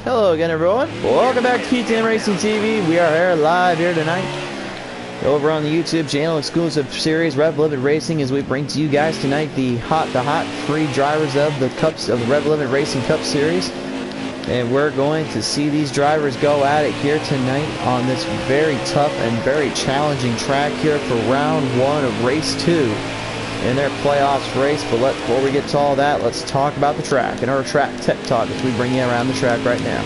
Hello again, everyone. Welcome back to KTM Racing TV. We are here live here tonight over on the YouTube channel, exclusive series Rev Limit Racing, as we bring to you guys tonight the hot free drivers of the Cups of the Rev Limit Racing Cup Series. And we're going to see these drivers go at it here tonight on this very tough and very challenging track here for round one of race 2 in their playoffs race. But before we get to all that, let's talk about the track and our track tech talk as we bring you around the track right now.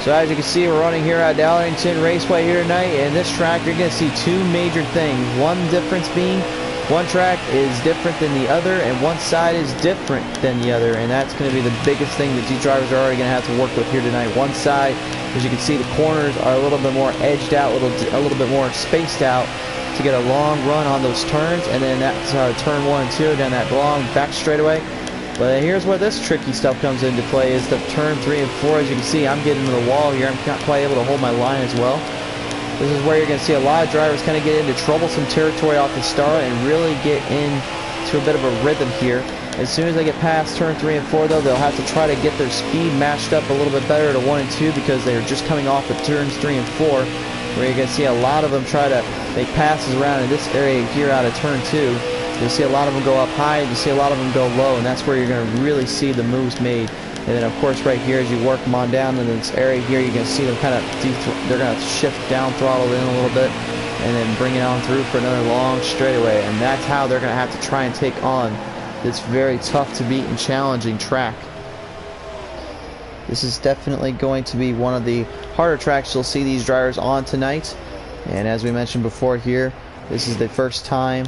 So as you can see, we're running here at Darlington Raceway here tonight, and this track you're going to see two major things. One difference being one track is different than the other, and one side is different than the other, and that's going to be the biggest thing that these drivers are already going to have to work with here tonight. One side, as you can see, the corners are a little bit more edged out, a little bit more spaced out to get a long run on those turns, and then that's turn 1 and 2 down that long back straightaway. But here's where this tricky stuff comes into play, is the turn 3 and 4. As you can see, I'm getting to the wall here. I'm not quite able to hold my line as well. This is where you're going to see a lot of drivers kind of get into troublesome territory off the start and really get into a bit of a rhythm here. As soon as they get past turn 3 and 4, though, they'll have to try to get their speed matched up a little bit better to 1 and 2, because they're just coming off of turns 3 and 4, where you're going to see a lot of them try to make passes around in this area here out of turn 2. You'll see a lot of them go up high, and you see a lot of them go low, and that's where you're going to really see the moves made. And then, of course, right here, as you work them on down in this area here, you're going to see them kind of, they're going to shift down, throttle in a little bit, and then bring it on through for another long straightaway. And that's how they're going to have to try and take on this very tough to beat and challenging track. This is definitely going to be one of the harder tracks you'll see these drivers on tonight. And as we mentioned before here, this is the first time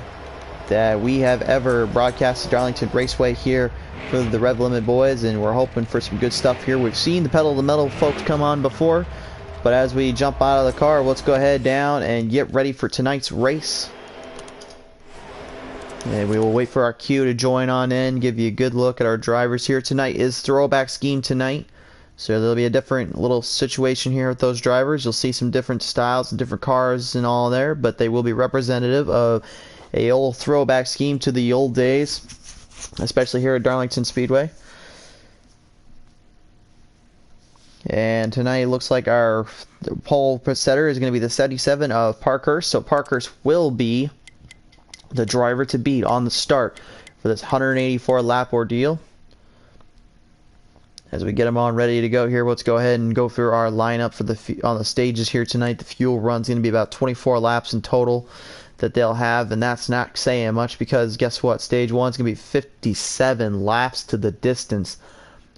that we have ever broadcasted Darlington Raceway here for the Rev Limit boys, and we're hoping for some good stuff here. We've seen the Pedal to the Metal folks come on before, but as we jump out of the car, let's go ahead down and get ready for tonight's race. And we will wait for our cue to join on in, give you a good look at our drivers here. Tonight is throwback scheme tonight, so there'll be a different little situation here with those drivers. You'll see some different styles and different cars and all there, but they will be representative of a old throwback scheme to the old days, especially here at Darlington Speedway. And tonight it looks like our pole setter is going to be the 77 of Parkhurst. So Parkhurst will be the driver to beat on the start for this 184 lap ordeal. As we get them on ready to go here, let's go ahead and go through our lineup for on the stages here tonight. The fuel run's going to be about 24 laps in total that they'll have, and that's not saying much, because guess what? Stage 1 is going to be 57 laps to the distance,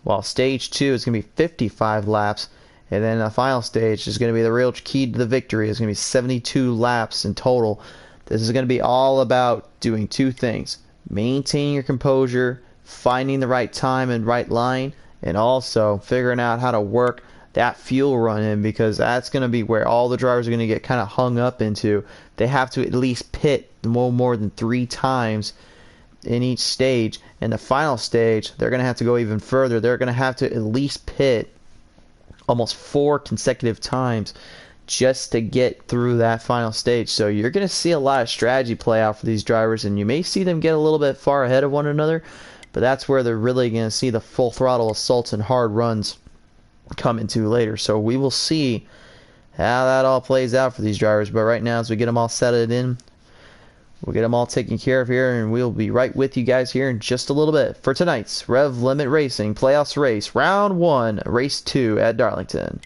while stage 2 is going to be 55 laps, and then the final stage is going to be the real key to the victory. It's going to be 72 laps in total. This is going to be all about doing two things: maintaining your composure, finding the right time and right line, and also figuring out how to work that fuel run in, because that's going to be where all the drivers are going to get kind of hung up into. They have to at least pit no more than 3 times in each stage. And the final stage, they're going to have to go even further. They're going to have to at least pit almost 4 consecutive times just to get through that final stage. So you're going to see a lot of strategy play out for these drivers, and you may see them get a little bit far ahead of one another, but that's where they're really going to see the full throttle assaults and hard runs come into later. So we will see how that all plays out for these drivers. But right now, as we get them all set in, we'll get them all taken care of here, and we'll be right with you guys here in just a little bit for tonight's Rev Limit Racing Playoffs race, round 1, race 2 at Darlington.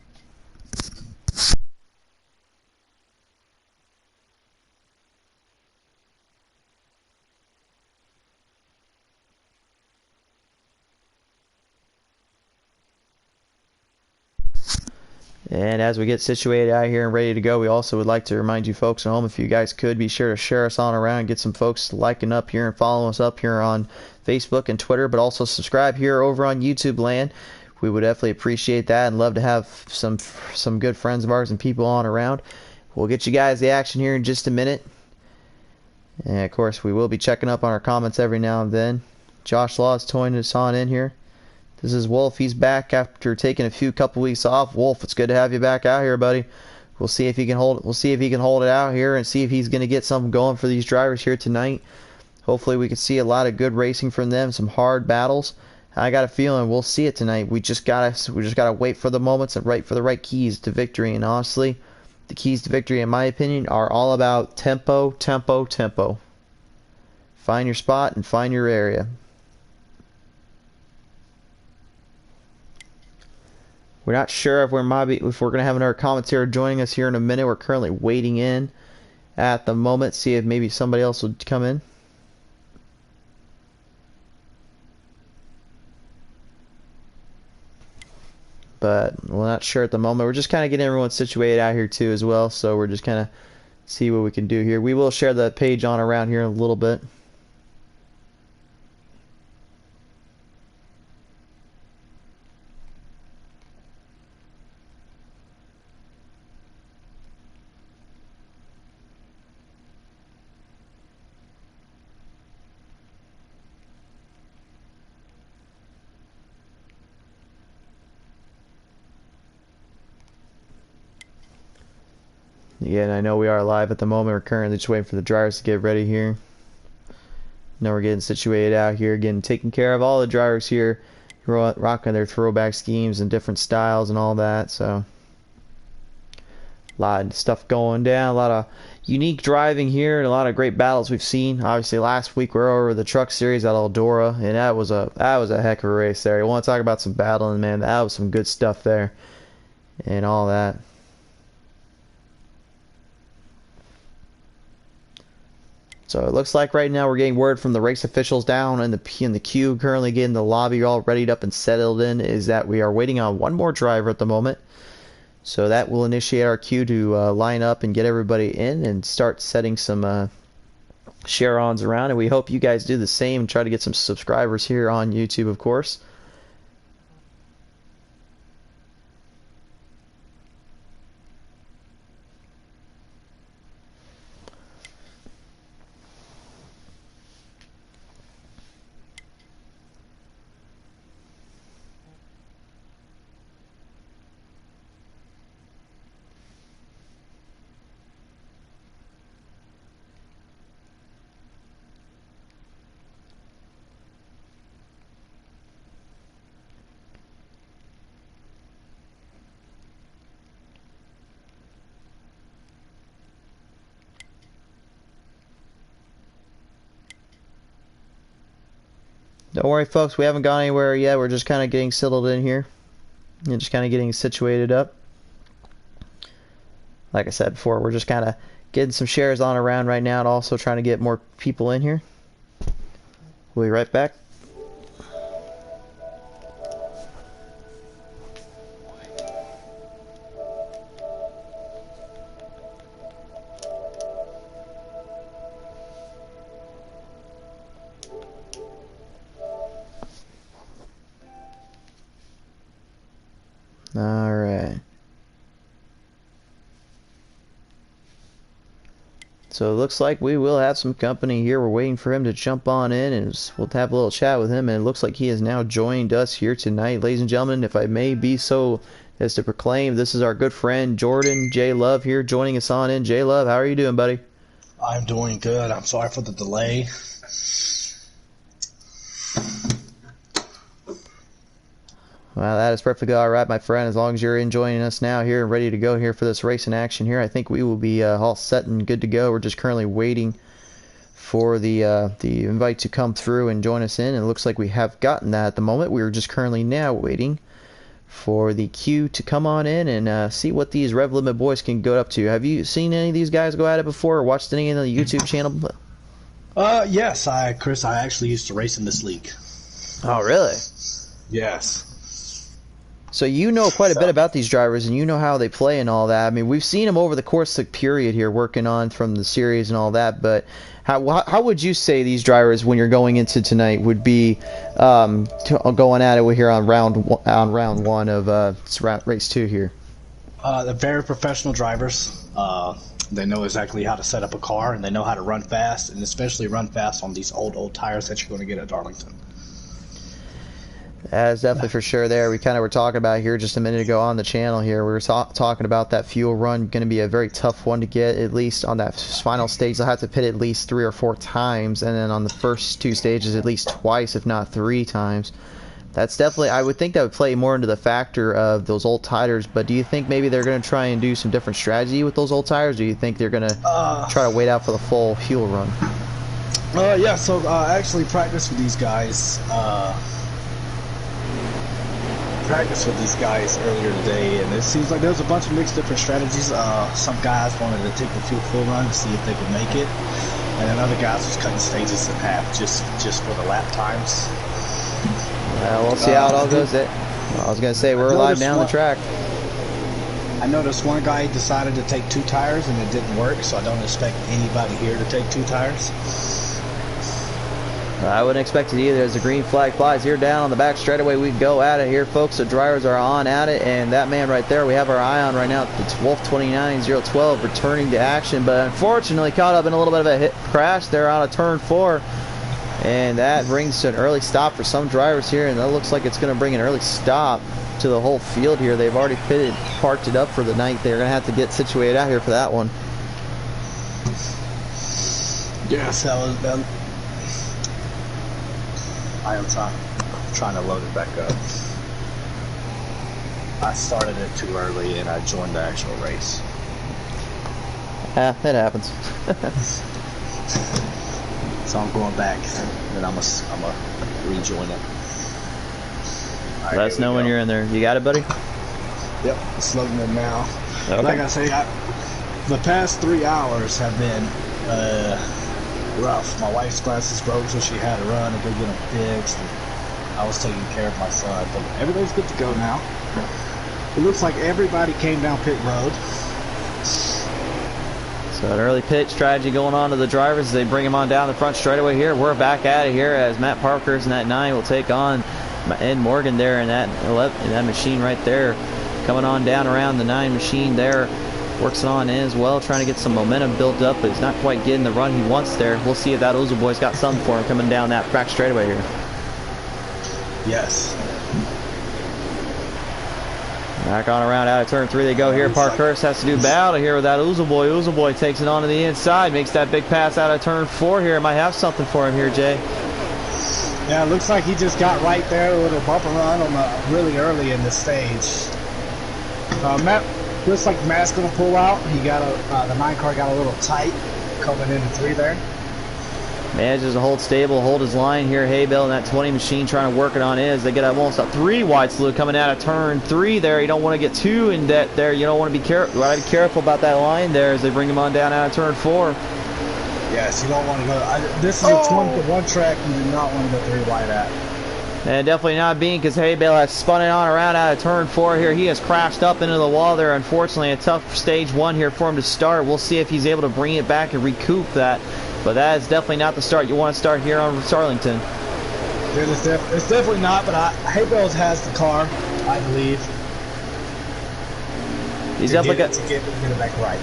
And as we get situated out here and ready to go, we also would like to remind you folks at home, if you guys could, be sure to share us on around, get some folks liking up here and following us up here on Facebook and Twitter, but also subscribe here over on YouTube land. We would definitely appreciate that and love to have some good friends of ours and people on around. We'll get you guys the action here in just a minute. And of course, we will be checking up on our comments every now and then. Josh Law is joining us on in here. This is Wolf. He's back after taking a couple weeks off. Wolf, it's good to have you back out here, buddy. We'll see if he can hold it. We'll see if he can hold it out here and see if he's going to get something going for these drivers here tonight. Hopefully we can see a lot of good racing from them, some hard battles. I got a feeling we'll see it tonight. We just gotta wait for the moments and wait for the right keys to victory. And honestly, the keys to victory, in my opinion, are all about tempo, tempo, tempo. Find your spot and find your area. We're not sure if we're gonna have another commentator joining us here in a minute. We're currently waiting in at the moment, see if maybe somebody else would come in. But we're not sure at the moment. We're just kind of getting everyone situated out here too as well, so we're just kind of see what we can do here. We will share the page on around here in a little bit. Yeah, and I know we are live at the moment. We're currently just waiting for the drivers to get ready here. Now we're getting situated out here, getting taken care of. All the drivers here rocking their throwback schemes and different styles and all that. So a lot of stuff going down, a lot of unique driving here, and a lot of great battles we've seen. Obviously, last week we were over the truck series at Eldora, and that was a heck of a race there. You want to talk about some battling, man? That was some good stuff there, and all that. So it looks like right now we're getting word from the race officials down in the queue, currently getting the lobby all readied up and settled in, is that we are waiting on one more driver at the moment. So that will initiate our queue to line up and get everybody in and start setting some share-ons around. And we hope you guys do the same and try to get some subscribers here on YouTube, of course. Don't worry, folks, we haven't gone anywhere yet. We're just kind of getting settled in here and just kind of getting situated up. Like I said before, we're just kind of getting some shares on around right now and also trying to get more people in here. We'll be right back. Alright. So it looks like we will have some company here. We're waiting for him to jump on in, and we'll have a little chat with him. And it looks like he has now joined us here tonight. Ladies and gentlemen, if I may be so as to proclaim, this is our good friend Jordan J. Love here joining us on in. J. Love, how are you doing, buddy? I'm doing good. I'm sorry for the delay. Well, that is perfectly all right, my friend. As long as you're enjoying us now here and ready to go here for this race in action here, I think we will be all set and good to go. We're just currently waiting for the invite to come through and join us in. And it looks like we have gotten that at the moment. We're just currently now waiting for the queue to come on in and see what these Rev Limit boys can go up to. Have you seen any of these guys go at it before or watched any of the YouTube channel? Yes, Chris, I actually used to race in this league. Oh, really? Yes. So you know quite a bit about these drivers, and you know how they play and all that. I mean, we've seen them over the course of the period here working on from the series and all that, but how would you say these drivers, when you're going into tonight, would be going at it here on round one of race 2 here? They're very professional drivers. They know exactly how to set up a car, and they know how to run fast, and especially run fast on these old tires that you're going to get at Darlington. That's definitely for sure there. We kind of were talking about here just a minute ago on the channel here. We were talking about that fuel run going to be a very tough one to get, at least on that final stage. They'll have to pit at least 3 or 4 times, and then on the first 2 stages at least twice, if not 3 times. That's definitely, I would think that would play more into the factor of those old tires, but do you think maybe they're going to try and do some different strategy with those old tires, or do you think they're going to try to wait out for the full fuel run? Yeah, so I actually practiced with these guys. Earlier today, and it seems like there's a bunch of mixed different strategies. Some guys wanted to take the full run to see if they could make it, and then other guys was cutting stages in half just for the lap times. We'll see how it all goes. I was going to say, we're live down the track. I noticed one guy decided to take 2 tires and it didn't work, so I don't expect anybody here to take 2 tires. I wouldn't expect it either as the green flag flies here down on the back straightaway. We go at it here, folks. The drivers are on at it, and that man right there we have our eye on right now. It's Wolf 29012 returning to action, but unfortunately caught up in a little bit of a hit crash there on a turn 4. And that brings to an early stop for some drivers here, and that looks like it's going to bring an early stop to the whole field here. They've already parked it up for the night. They're going to have to get situated out here for that one. Yes, I am trying to load it back up. I started it too early and I joined the actual race. It happens. So I'm going back, and I'm gonna rejoin it. Let us know when you're in there. You got it, buddy? Yep, it's loading in now. Okay. Like I say, the past 3 hours have been rough. My wife's glasses broke, so she had to run and go get them fixed. And I was taking care of my son, but everything's good to go now. It looks like everybody came down pit road. So an early pit strategy going on to the drivers as they bring them on down the front straightaway here. We're back at it here as Matt Parker's in that 9 will take on Ed Morgan there in that 11, in that machine right there. Coming on down around the 9 machine there. Works on in as well, trying to get some momentum built up, but he's not quite getting the run he wants there. We'll see if that Ozel boy's got something for him coming down that back straightaway here. Yes. Back on around out of turn 3 they go here. Parkhurst has to do battle here with that Ozel boy. Ozel boy takes it onto the inside, makes that big pass out of turn 4 here. Might have something for him here, Jay. Yeah, it looks like he just got right there, a little bump and run on really early in the stage. Matt, looks like Matt's gonna pull out. He got the 9 car got a little tight coming into 3 there. Manages to hold stable, hold his line here. Haybell and that 20 machine trying to work it on is. They get almost a 3 wide salute coming out of turn 3 there. You don't want to get too in debt there. You don't want to be careful. You want to be careful about that line there as they bring him on down out of turn 4. Yes, you don't want to go. This is a 1 track you do not want to go 3 wide at. And definitely not being, because Haybell has spun it on around out of turn 4 here. He has crashed up into the wall there. Unfortunately, a tough stage 1 here for him to start. We'll see if he's able to bring it back and recoup that. But that is definitely not the start you want to start here on Starlington. It's definitely not, but Haybell has the car, I believe. He's definitely got to get it back right.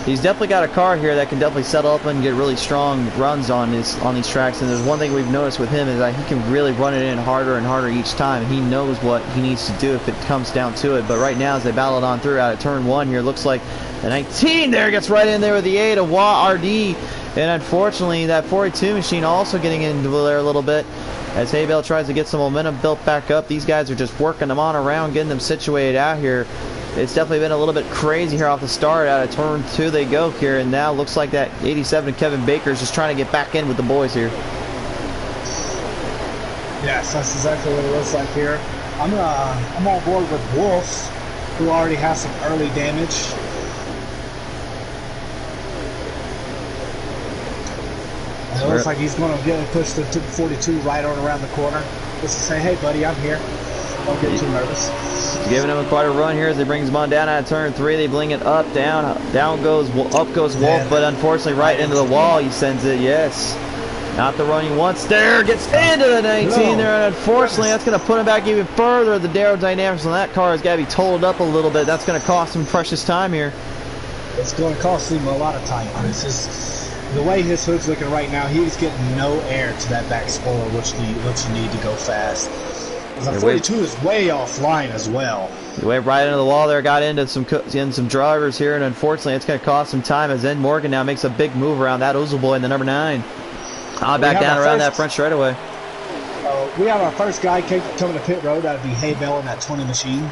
He's definitely got a car here that can definitely settle up and get really strong runs on these tracks. And there's one thing we've noticed with him is that he can really run it in harder and harder each time. And he knows what he needs to do if it comes down to it. But right now, as they battle it on through out of turn 1 here, looks like the 19 there gets right in there with the 8 of Wah RD. And unfortunately, that 42 machine also getting into there a little bit as Haybell tries to get some momentum built back up. These guys are just working them on around, getting them situated out here. It's definitely been a little bit crazy here off the start. Out of turn 2 they go here, and now looks like that 87 Kevin Baker is just trying to get back in with the boys here. Yes, that's exactly what it looks like here. I'm on board with Wolf, who already has some early damage. It looks like he's going to get pushed to 42 right on around the corner. Just to say, hey buddy, I'm here. Don't get too nervous. Giving him quite a run here as they brings him on down out of turn 3. They bling it up, down, up goes Wolf, but unfortunately right into the wall he sends it. Yes, not the run he wants there. Gets into the 19 there, and unfortunately that's going to put him back even further. The aerodynamics on that car has got to be totaled up a little bit. That's going to cost him precious time here. It's going to cost him a lot of time. It's just the way his hood's looking right now. He's getting no air to that back spoiler, which you need to go fast. The 42 is way offline as well. He went right into the wall there, got into some drivers here, and unfortunately it's going to cost some time as Ed Morgan now makes a big move around that Ozel boy in the number 9. Back down around that front straightaway. So we have our first guy coming to pit road. That would be Hay Bell in that 20 machine.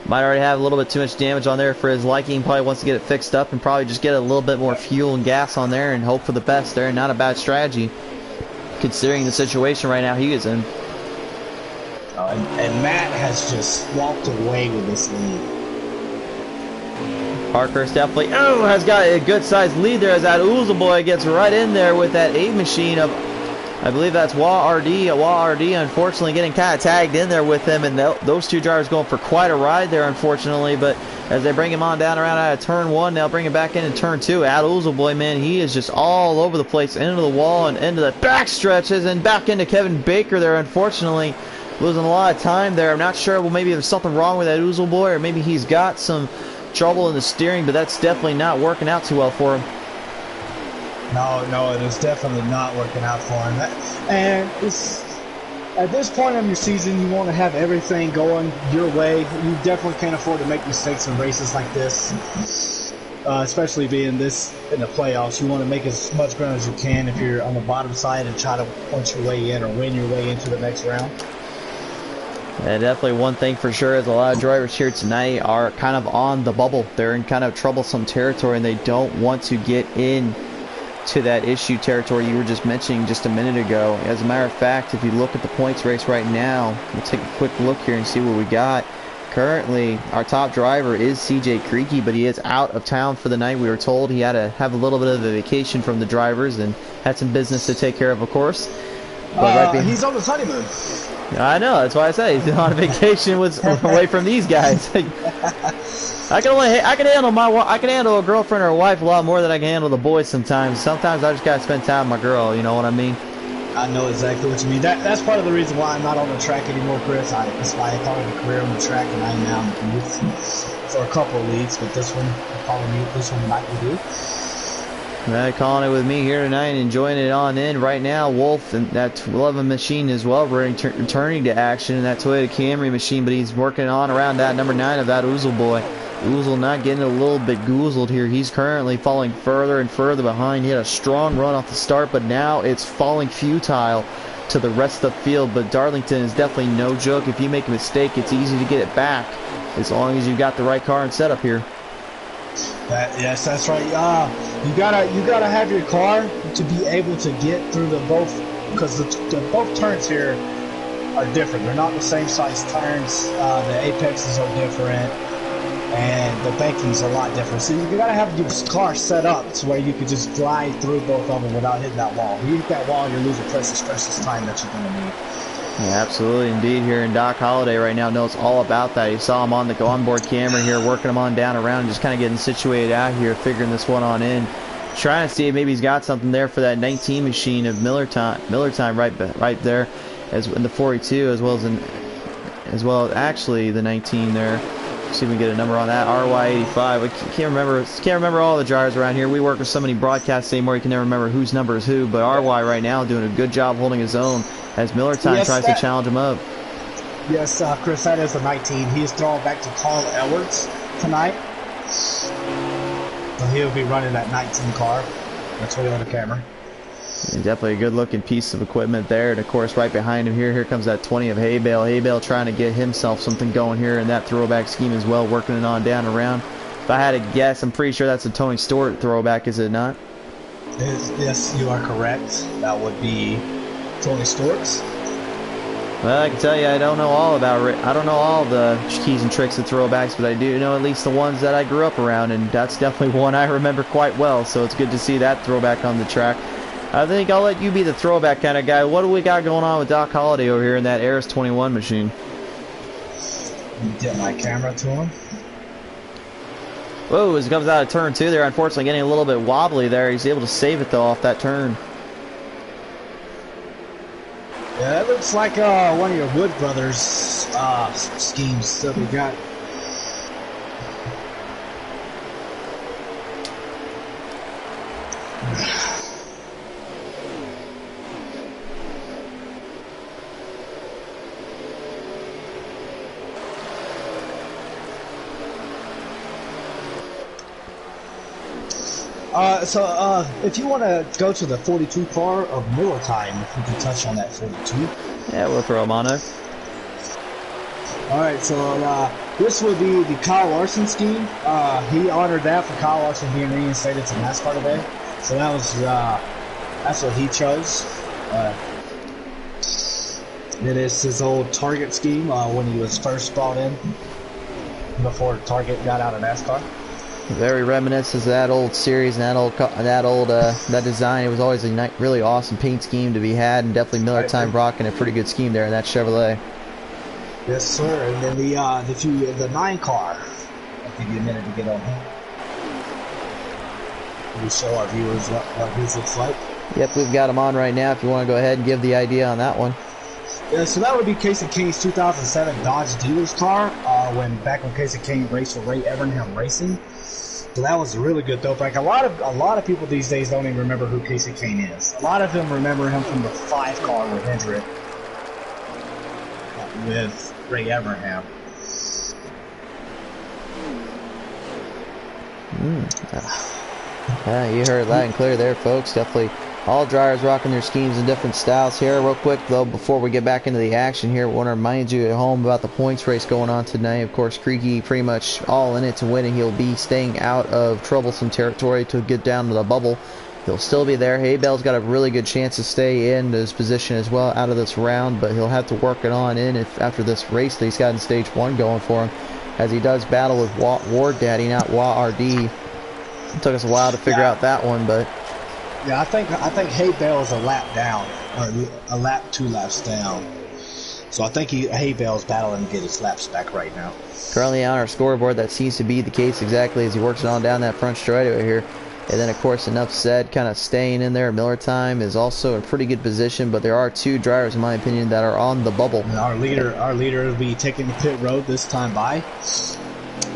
Might already have a little bit too much damage on there for his liking. Probably wants to get it fixed up and probably just get a little bit more fuel and gas on there and hope for the best there. Not a bad strategy considering the situation right now he is in. And Matt has just walked away with this lead. Parkhurst definitely has got a good sized lead there as that Oozle boy gets right in there with that 8 machine of, I believe that's Wah RD. Wah RD unfortunately getting kind of tagged in there with him, and those two drivers going for quite a ride there unfortunately. But as they bring him on down around out of turn 1, they'll bring him back in turn 2. That Oozle boy, man, he is just all over the place, into the wall and into the back stretches and back into Kevin Baker there, unfortunately. Losing a lot of time there. I'm not sure, well, maybe there's something wrong with that Oozle boy, or maybe he's got some trouble in the steering, but that's definitely not working out too well for him. No, it is definitely not working out for him. And it's, at this point in your season, you want to have everything going your way. You definitely can't afford to make mistakes in races like this, especially being this in the playoffs. You want to make as much ground as you can if you're on the bottom side and try to punch your way in or win your way into the next round. Yeah, definitely one thing for sure is a lot of drivers here tonight are kind of on the bubble. They're in kind of troublesome territory and they don't want to get in to that issue territory you were just mentioning just a minute ago. As a matter of fact, if you look at the points race right now, we'll take a quick look here and see what we got. Currently, our top driver is CJ Creaky, but he is out of town for the night. We were told he had to have a little bit of a vacation from the drivers and had some business to take care of course. But he's on the honeymoon. I know, that's why I say he's on a vacation away from these guys. I can handle a girlfriend or a wife a lot more than I can handle the boys sometimes. Sometimes I just gotta spend time with my girl, you know what I mean? I know exactly what you mean. That's part of the reason why I'm not on the track anymore, Chris. That's why I thought of a career on the track, and I am now in the youth for a couple of leagues, but this one might be good. Calling it with me here tonight and enjoying it on in right now. Wolf and that 11 machine as well returning to action in that Toyota Camry machine, but he's working on around that number 9 of that Oozle boy. Oozle not getting a little bit goozled here. He's currently falling further and further behind. He had a strong run off the start, but now it's falling futile to the rest of the field. But Darlington is definitely no joke. If you make a mistake, it's easy to get it back as long as you've got the right car and setup here. Yes, that's right. You gotta have your car to be able to get through the both, because the both turns here are different. They're not the same size turns. The apexes are different, and the banking's a lot different. So you gotta have your car set up to where you can just glide through both of them without hitting that wall. If you hit that wall, you're losing precious time that you're gonna need. Yeah, absolutely, indeed. Here in Doc Holliday right now knows all about that. You saw him on the onboard camera here, working him on down around, just kind of getting situated out here, figuring this one on in, trying to see if maybe he's got something there for that 19 machine of Miller time right there, as in the 42, as well as actually the 19 there. See if we can get a number on that. RY85. We can't remember all the drivers around here. We work with so many broadcasts anymore, you can never remember whose number is who. But RY right now doing a good job holding his own as Miller time tries to challenge him up. Yes, Chris, that is the 19. He is throwing back to Carl Edwards tonight. So he'll be running that 19 car. That's Toyota Camry. And definitely a good-looking piece of equipment there. And, of course, right behind him here comes that 20 of Hay Bale. Hay Bale trying to get himself something going here in that throwback scheme as well, working it on down around. If I had to guess, I'm pretty sure that's a Tony Stewart throwback, is it not? Yes, you are correct. That would be Tony Stewart's. Well, I can tell you I don't know all the keys and tricks of throwbacks, but I do know at least the ones that I grew up around, and that's definitely one I remember quite well. So it's good to see that throwback on the track. I think I'll let you be the throwback kind of guy. What do we got going on with Doc Holliday over here in that Aris 21 machine? Get my camera to him. Whoa, as he comes out of turn 2 there, unfortunately getting a little bit wobbly there. He's able to save it though off that turn. Yeah, that looks like one of your Wood Brothers schemes that we got. If you want to go to the 42 car of Miller time, if we can touch on that 42. Yeah, we'll throw him on there. Alright, so this would be the Kyle Larson scheme. He honored that for Kyle Larson being reinstated to NASCAR today. So that was, that's what he chose. It is his old Target scheme when he was first brought in, before Target got out of NASCAR. Very reminiscent of that old series and that design. It was always a really awesome paint scheme to be had, and definitely Miller time rocking a pretty good scheme there in that Chevrolet. Yes, sir. And then the 9 car. I'll give you a minute to get on here. We show our viewers what his looks like. Yep, we've got him on right now. If you want to go ahead and give the idea on that one. Yeah, so that would be Casey King's 2007 Dodge Dealers car. Back when Casey King raced for Ray Evernham Racing. So that was a really good dope bike. A lot of people these days don't even remember who Casey King is. A lot of them remember him from the 5 car with Hendrick, with Ray Evernham. You heard it loud and clear there, folks. Definitely all drivers rocking their schemes in different styles here. Real quick, though, before we get back into the action here, I want to remind you at home about the points race going on tonight. Of course, Creaky pretty much all in it to win, and he'll be staying out of troublesome territory to get down to the bubble. He'll still be there. Haybell's got a really good chance to stay in his position as well out of this round, but he'll have to work it on in after this race that he's got in Stage 1 going for him, as he does battle with Ward Daddy, not WARD. It took us a while to figure out that one, but... Yeah, I think Haybell is a lap down, or 2 laps down. So I think Haybell's battling to get his laps back right now. Currently on our scoreboard, that seems to be the case exactly as he works it on down that front straightaway here. And then, of course, enough said, kind of staying in there. Miller Time is also in pretty good position, but there are 2 drivers, in my opinion, that are on the bubble. And our leader will be taking the pit road this time by.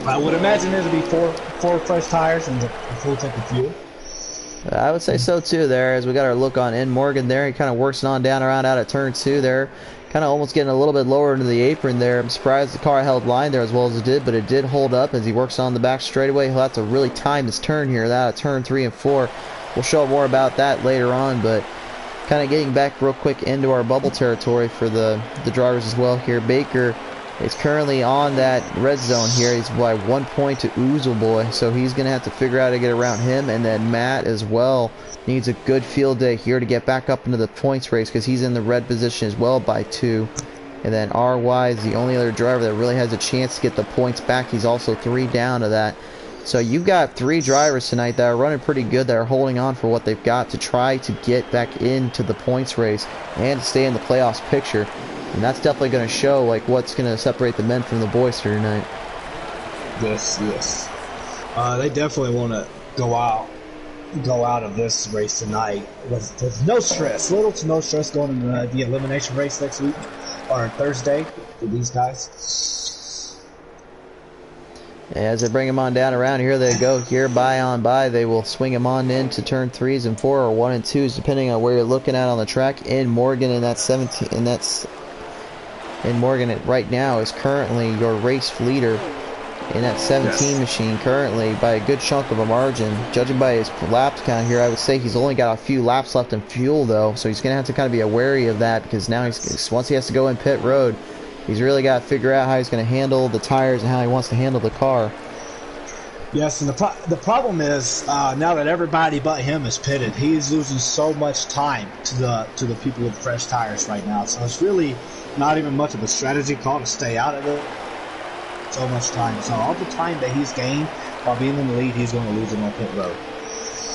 I would imagine it'll be four fresh tires and a full tank of fuel. I would say so too there, as we got our look on in Morgan there. He kind of works on down around out of turn 2 there. Kind of almost getting a little bit lower into the apron there. I'm surprised the car held line there as well as it did, but it did hold up as he works on the back straightaway. He'll have to really time his turn here, that at turn 3 and 4. We'll show more about that later on, but kind of getting back real quick into our bubble territory for the drivers as well here. Baker is currently on that red zone here. He's by 1 point to Oozle Boy, so he's going to have to figure out how to get around him. And then Matt as well needs a good field day here to get back up into the points race, because he's in the red position as well by 2. And then RY is the only other driver that really has a chance to get the points back. He's also 3 down to that. So you've got 3 drivers tonight that are running pretty good, that are holding on for what they've got to try to get back into the points race and to stay in the playoffs picture. And that's definitely going to show like what's going to separate the men from the boys here tonight. Yes. They definitely want to go out of this race tonight with no stress, little to no stress going into the elimination race next week or Thursday for these guys. As they bring him on down around here, they go here by on by. They will swing him on into turn 3s and 4 or 1 and 2s, depending on where you're looking at on the track. In Morgan in that 17, and that's. And Morgan right now is currently your race leader in that 17 machine currently by a good chunk of a margin. Judging by his lap count here, I would say he's only got a few laps left in fuel though, so he's going to have to kind of be wary of that, because now once he has to go in pit road, he's really got to figure out how he's going to handle the tires and how he wants to handle the car. Yes, and the problem is now that everybody but him is pitted, he's losing so much time to the people with fresh tires right now. So it's really not even much of a strategy call to stay out of it. So much time. So all the time that he's gained while being in the lead, he's going to lose it on pit road.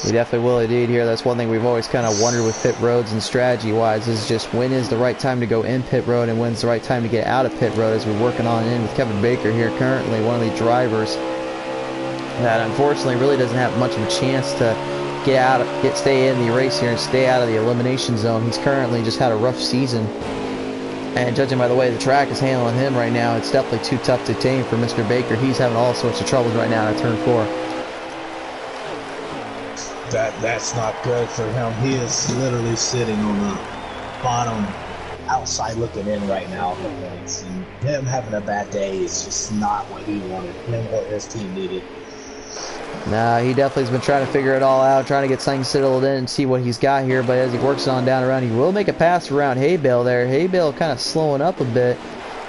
He definitely will indeed here. That's one thing we've always kind of wondered with pit roads and strategy-wise, is just when is the right time to go in pit road and when's the right time to get out of pit road, as we're working on in with Kevin Baker here currently, one of the drivers that unfortunately really doesn't have much of a chance to stay in the race here and stay out of the elimination zone. He's currently just had a rough season. And judging by the way the track is handling him right now, it's definitely too tough to tame for Mr. Baker. He's having all sorts of troubles right now at turn 4. That's not good for him. He is literally sitting on the bottom outside looking in right now. And him having a bad day is just not what he wanted, him or his team needed. Nah, he definitely has been trying to figure it all out, trying to get something settled in and see what he's got here. But as he works on down around, he will make a pass around Hay Bale there. Hay Bale kind of slowing up a bit.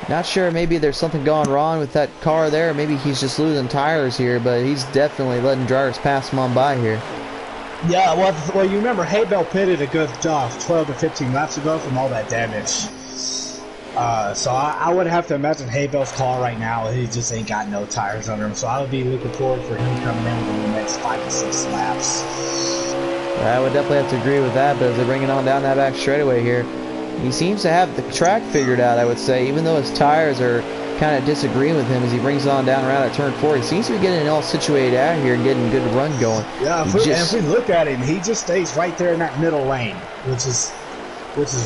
Not sure, maybe there's something going wrong with that car there. Maybe he's just losing tires here, but he's definitely letting drivers pass him on by here. Yeah, well, you remember Hay Bale pitted a good 12 to 15 laps ago from all that damage. So I would have to imagine Hay Bale's car right now, he just ain't got no tires under him. So I would be looking forward for him coming in for the next 5 to 6 laps. I would definitely have to agree with that, but as they're bringing on down that back straightaway here, he seems to have the track figured out, I would say, even though his tires are kind of disagreeing with him as he brings on down around at turn 4. He seems to be getting it all situated out here and getting a good run going. Yeah, if we look at him, he just stays right there in that middle lane, which is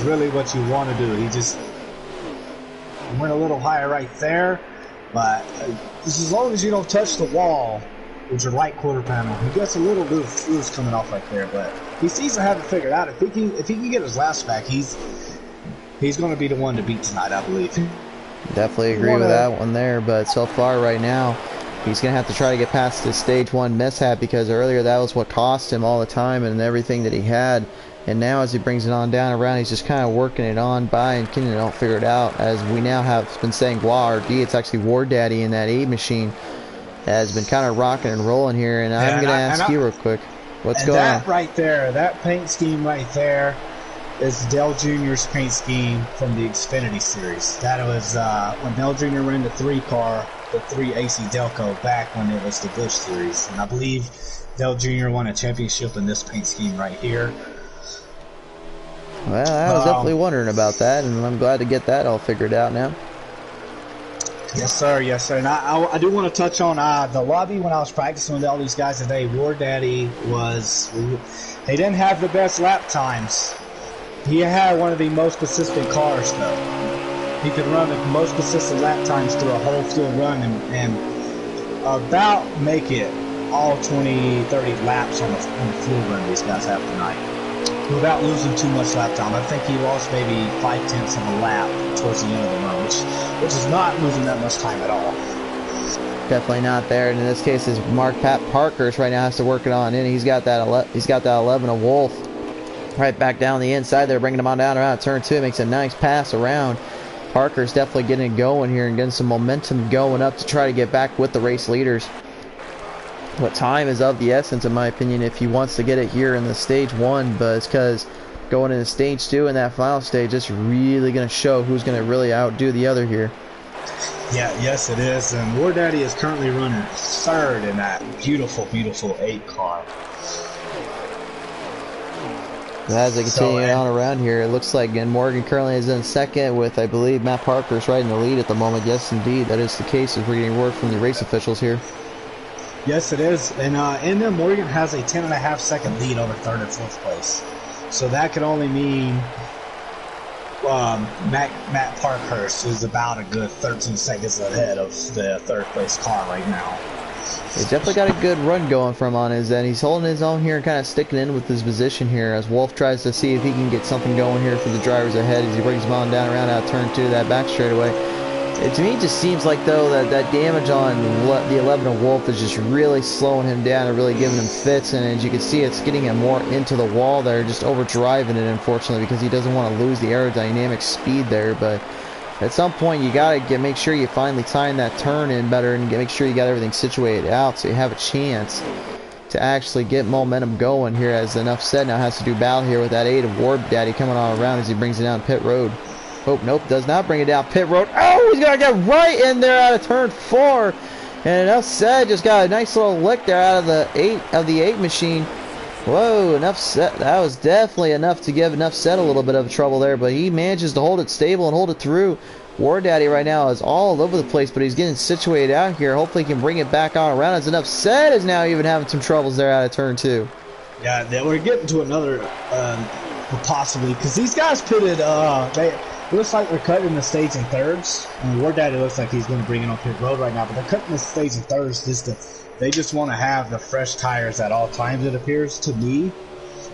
really what you want to do. He just went a little higher right there, but just as long as you don't touch the wall with your right quarter panel, he gets a little loose coming off right there, but he seems to have it figured out. If he can get his laps back, he's going to be the one to beat tonight, I believe. Definitely agree with that one there, but so far right now, he's going to have to try to get past this stage 1 mishap, because earlier that was what cost him all the time and everything that he had. And now as he brings it on down around, he's just kind of working it on by and getting it all figured out. As we now have been saying WARD, it's actually War Daddy in that A machine has been kind of rocking and rolling here. And I'm going to ask you real quick, what's going on? That right there, that paint scheme right there, is Dale Jr.'s paint scheme from the Xfinity series. That was when Dale Jr. ran the 3 car, the 3 AC Delco, back when it was the Busch series. And I believe Dale Jr. won a championship in this paint scheme right here. Well, I was definitely wondering about that, and I'm glad to get that all figured out now. Yes, sir. Yes, sir. And I do want to touch on the lobby when I was practicing with all these guys today. War Daddy they didn't have the best lap times. He had one of the most consistent cars, though. He could run the most consistent lap times through a whole field run and about make it all 20, 30 laps on the field run these guys have tonight, without losing too much lap time. I think he lost maybe 5/10 of a lap towards the end of the run, which is not losing that much time at all. Definitely not there. And in this case, is Pat Parkhurst right now has to work it on in. He's got that 11 of Wolf right back down the inside there, bringing him on down around turn 2. Makes a nice pass around. Parker's definitely getting it going here and getting some momentum going up to try to get back with the race leaders. What time is of the essence, in my opinion, if he wants to get it here in the stage 1, but it's because going into stage 2 in that final stage, it's really going to show who's going to really outdo the other here. Yeah, yes it is, and War Daddy is currently running 3rd in that beautiful, beautiful 8 car. As they continue on around here, it looks like Morgan currently is in 2nd with, I believe, Matt Parker's right in the lead at the moment. Yes, indeed, that is the case as we're getting word from the race officials here. Yes, it is. And then Morgan has a 10.5 second lead over 3rd and 4th place. So that could only mean Matt Parkhurst is about a good 13 seconds ahead of the 3rd place car right now. He's definitely got a good run going from on his end. He's holding his own here and kind of sticking in with his position here as Wolf tries to see if he can get something going here for the drivers ahead as he brings them on down around out turn 2, that back straightaway. To me, it just seems like, though, that damage on the 11 of Wolf is just really slowing him down and really giving him fits. And as you can see, it's getting him more into the wall there, just overdriving it, unfortunately, because he doesn't want to lose the aerodynamic speed there. But at some point, you got to make sure you finally time that turn in better and make sure you got everything situated out so you have a chance to actually get momentum going here. As enough said, now has to do battle here with that 8 of War Daddy coming on around as he brings it down pit road. Oh, nope, does not bring it down pit road. Oh, he's going to get right in there out of turn 4. And enough said, just got a nice little lick there out of the 8 machine. Whoa, enough said. That was definitely enough to give enough said a little bit of trouble there, but he manages to hold it stable and hold it through. War Daddy right now is all over the place, but he's getting situated out here. Hopefully he can bring it back on around, as enough said is now even having some troubles there out of turn 2. Yeah, we're getting to another, possibly, because these guys pitted, it looks like they're cutting the stage in thirds. And War Daddy looks like he's going to bring it on pit road right now, but they're cutting the stage in thirds they just want to have the fresh tires at all times, it appears to me.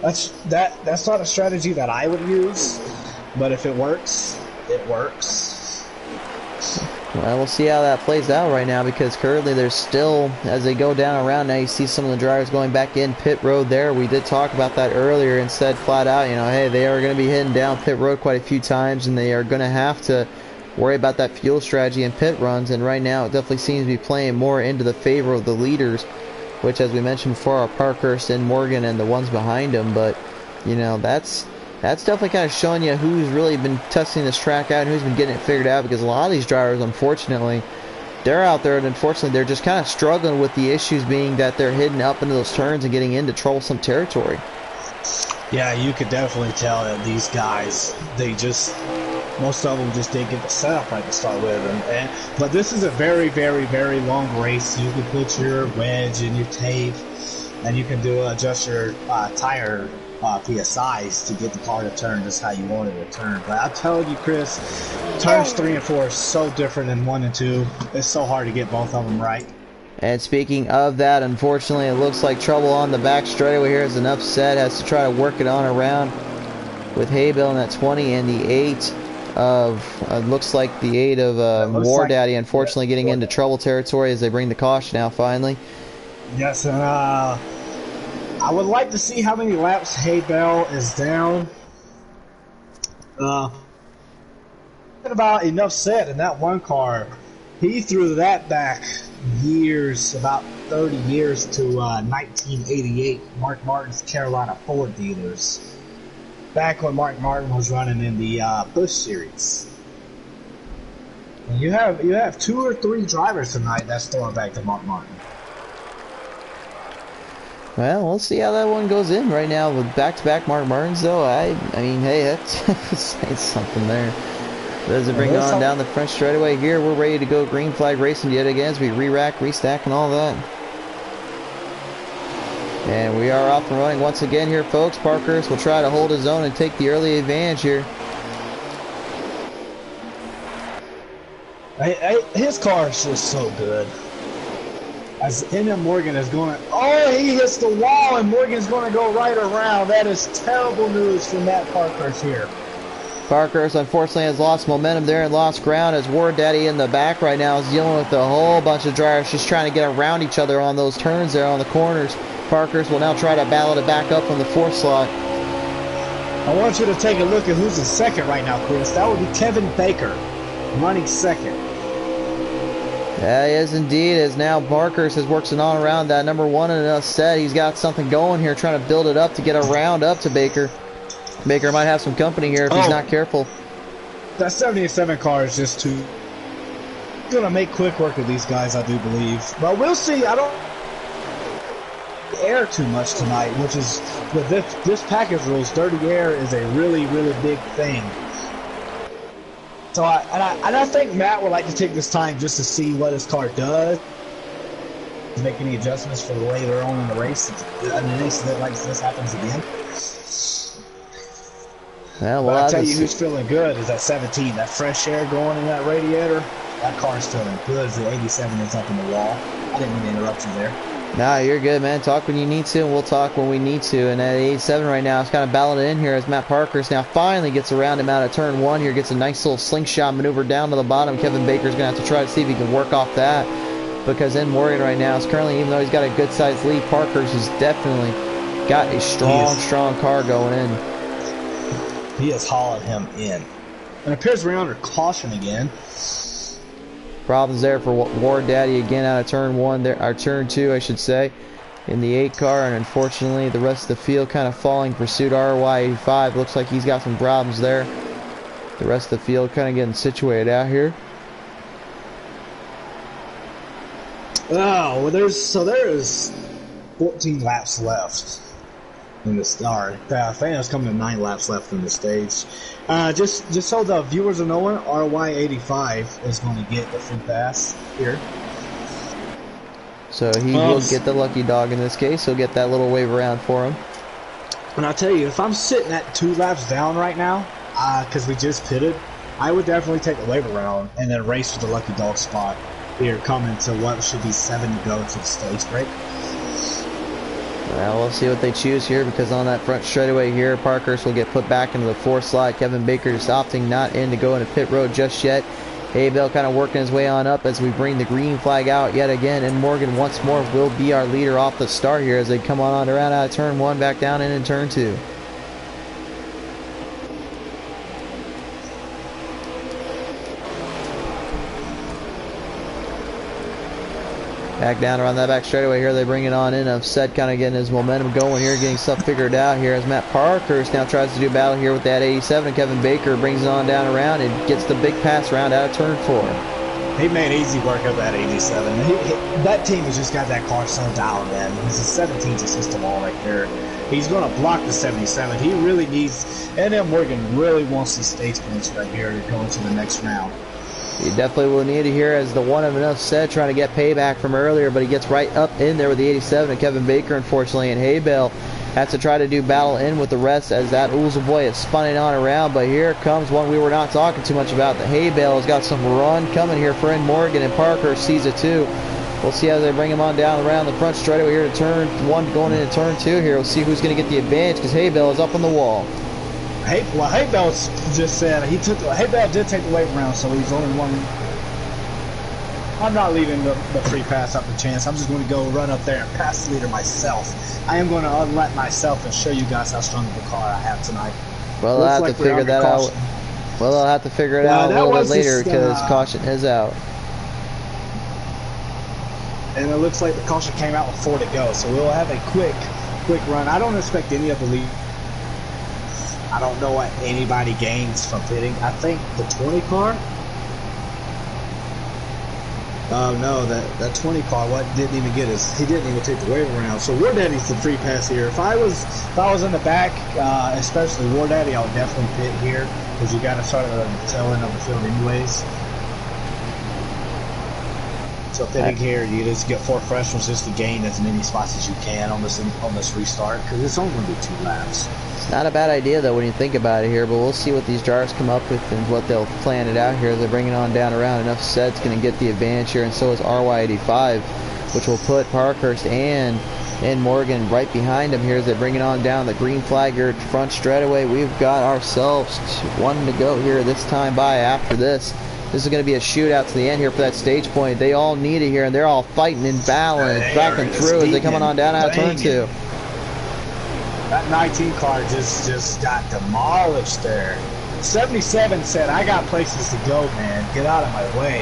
That's not a strategy that I would use, but if it works, it works. Well, we'll see how that plays out right now, because currently there's still, as they go down around now, you see some of the drivers going back in pit road there. We did talk about that earlier and said flat out, you know, hey, they are going to be heading down pit road quite a few times, and they are going to have to worry about that fuel strategy and pit runs. And right now it definitely seems to be playing more into the favor of the leaders, which, as we mentioned before, are Parkhurst and Morgan and the ones behind them. But, you know, that's definitely kind of showing you who's really been testing this track out and who's been getting it figured out, because a lot of these drivers, unfortunately, they're out there and unfortunately they're just kind of struggling with the issues being that they're hitting up into those turns and getting into troublesome territory. Yeah, you could definitely tell that these guys, most of them just didn't get the setup right to start with. But this is a very, very, very long race. You can put your wedge and your tape, and you can adjust your tire PSIs to get the car to turn just how you want it to turn. But I told you, Chris, turns 3 and 4 are so different than 1 and 2. It's so hard to get both of them right. And speaking of that, unfortunately, it looks like trouble on the back straightaway here as Enough Said has to try to work it on around with Haybill in that 20 and the 8 of, looks like the 8 of War Daddy, unfortunately getting into trouble territory as they bring the caution out finally. Yes, and I would like to see how many laps Haybill is down. About Enough Said in that one car, he threw that back years, about 30 years to 1988, Mark Martin's Carolina Ford dealers. Back when Mark Martin was running in the Busch Series. And you have 2 or 3 drivers tonight that's throwing back to Mark Martin. Well, we'll see how that one goes in right now with back-to-back Mark Martins, though. I mean, hey, that's it's something there. But as it brings on down the front straightaway here, we're ready to go green flag racing yet again as we re-rack, restack, and all that. And we are off and running once again here, folks. Parkhurst will try to hold his own and take the early advantage here. His car is just so good. As Morgan is going, oh, he hits the wall and Morgan's going to go right around. That is terrible news for Matt Parkhurst here. Parkhurst unfortunately has lost momentum there and lost ground as War Daddy in the back right now is dealing with a whole bunch of drivers just trying to get around each other on those turns there on the corners. Parkhurst will now try to battle it back up from the 4th slot. I want you to take a look at who's in second right now, Chris. That would be Kevin Baker running second. Yeah, he is indeed, as now Parkhurst is working on around that number 1 and Enough Said. He's got something going here, trying to build it up to get around up to Baker. Baker might have some company here if he's not careful. That 77 car is just too... going to make quick work of these guys, I do believe. But we'll see. I don't air too much tonight, which is, with this package rules, dirty air is a really, really big thing. So I think Matt would like to take this time just to see what his car does, make any adjustments for later on in the race. An incident like this happens again. Well, but I'll tell you who's feeling good is that 17. That fresh air going in that radiator, that car's feeling good as the 87 is up in the wall. I didn't mean to interrupt you there. Nah, you're good, man. Talk when you need to, and we'll talk when we need to. And that 87 right now is kind of battling in here as Matt Parkhurst now finally gets around him out of turn 1 here, gets a nice little slingshot maneuver down to the bottom. Kevin Baker's going to have to try to see if he can work off that, because in Morgan right now is currently, even though he's got a good sized lead, Parkhurst has definitely got a strong car going in. He has hauled him in. And it appears we're under caution again. Problems there for War Daddy again out of turn 1 there, or turn 2 I should say, in the 8 car, and unfortunately the rest of the field kind of falling pursuit. RY85 looks like he's got some problems there. The rest of the field kind of getting situated out here. Oh, well, there is 14 laps left in the start. I think there's coming to 9 laps left in the stage. Just so the viewers are knowing, RY85 is going to get the free pass here. So he will get the lucky dog in this case. He'll get that little wave around for him. And I'll tell you, if I'm sitting at 2 laps down right now, because we just pitted, I would definitely take the wave around and then race for the lucky dog spot here, coming to what should be 7 to go to the stage break. Well, we'll see what they choose here, because on that front straightaway here, Parkhurst will get put back into the 4th slot. Kevin Baker just opting not in to go into pit road just yet. Haybell kind of working his way on up as we bring the green flag out yet again, and Morgan once more will be our leader off the start here as they come on around out of turn 1, back down in turn 2. Back down around that back straightaway here. They bring it on in. Upset kind of getting his momentum going here, getting stuff figured out here as Matt Parkhurst now tries to do battle here with that 87. And Kevin Baker brings it on down around and gets the big pass round out of turn 4. He made easy work of that 87. That team has just got that car so dialed in. He's a 17's a system all right there. He's going to block the 77. He really needs, and then Morgan really wants these stage points right here to go into the next round. He definitely will need it here as the one of enough said, trying to get payback from earlier, but he gets right up in there with the 87 and Kevin Baker, unfortunately, and Haybell has to try to do battle in with the rest as that Oozle boy is spinning on around. But here comes one we were not talking too much about. The Haybell has got some run coming here for Morgan, and Parker sees it too. We'll see how they bring him on down around the front straightaway here to turn 1 going into turn 2 here. We'll see who's going to get the advantage because Haybell is up on the wall. Haybell just said Haybell did take the weight round, so he's only one. I'm not leaving the free pass up to chance. I'm just going to go run up there and pass the leader myself. I am going to unlet myself and show you guys how strong of a car I have tonight. Well, I'll have to figure that out. Well, I'll have to figure it out a little bit later because caution is out. And it looks like the caution came out with 4 to go, so we'll have a quick run. I don't expect any of the lead. I don't know what anybody gains from pitting. I think the 20 car. Oh no, that 20 car didn't even get us. He didn't even take the waiver round. So War Daddy's the free pass here. If I was in the back, especially War Daddy, I would definitely pit here because you got to start at the tail end of the field anyways. So pitting here, you just get 4 fresh ones just to gain as many spots as you can on this restart because it's only going to be 2 laps. It's not a bad idea though when you think about it here, but we'll see what these jars come up with and what they'll plan it out here. They're bringing on down around. Enough Said's going to get the advantage here, and so is RY85, which will put Parkhurst and Morgan right behind him here as they bring it on down the green flag here front straightaway. We've got ourselves 1 to go here this time by after this. This is going to be a shootout to the end here for that stage point. They all need it here, and they're all fighting and battling and backing through as they coming on down out of turn 2. That 19 car just got demolished there. 77 said, I got places to go, man. Get out of my way.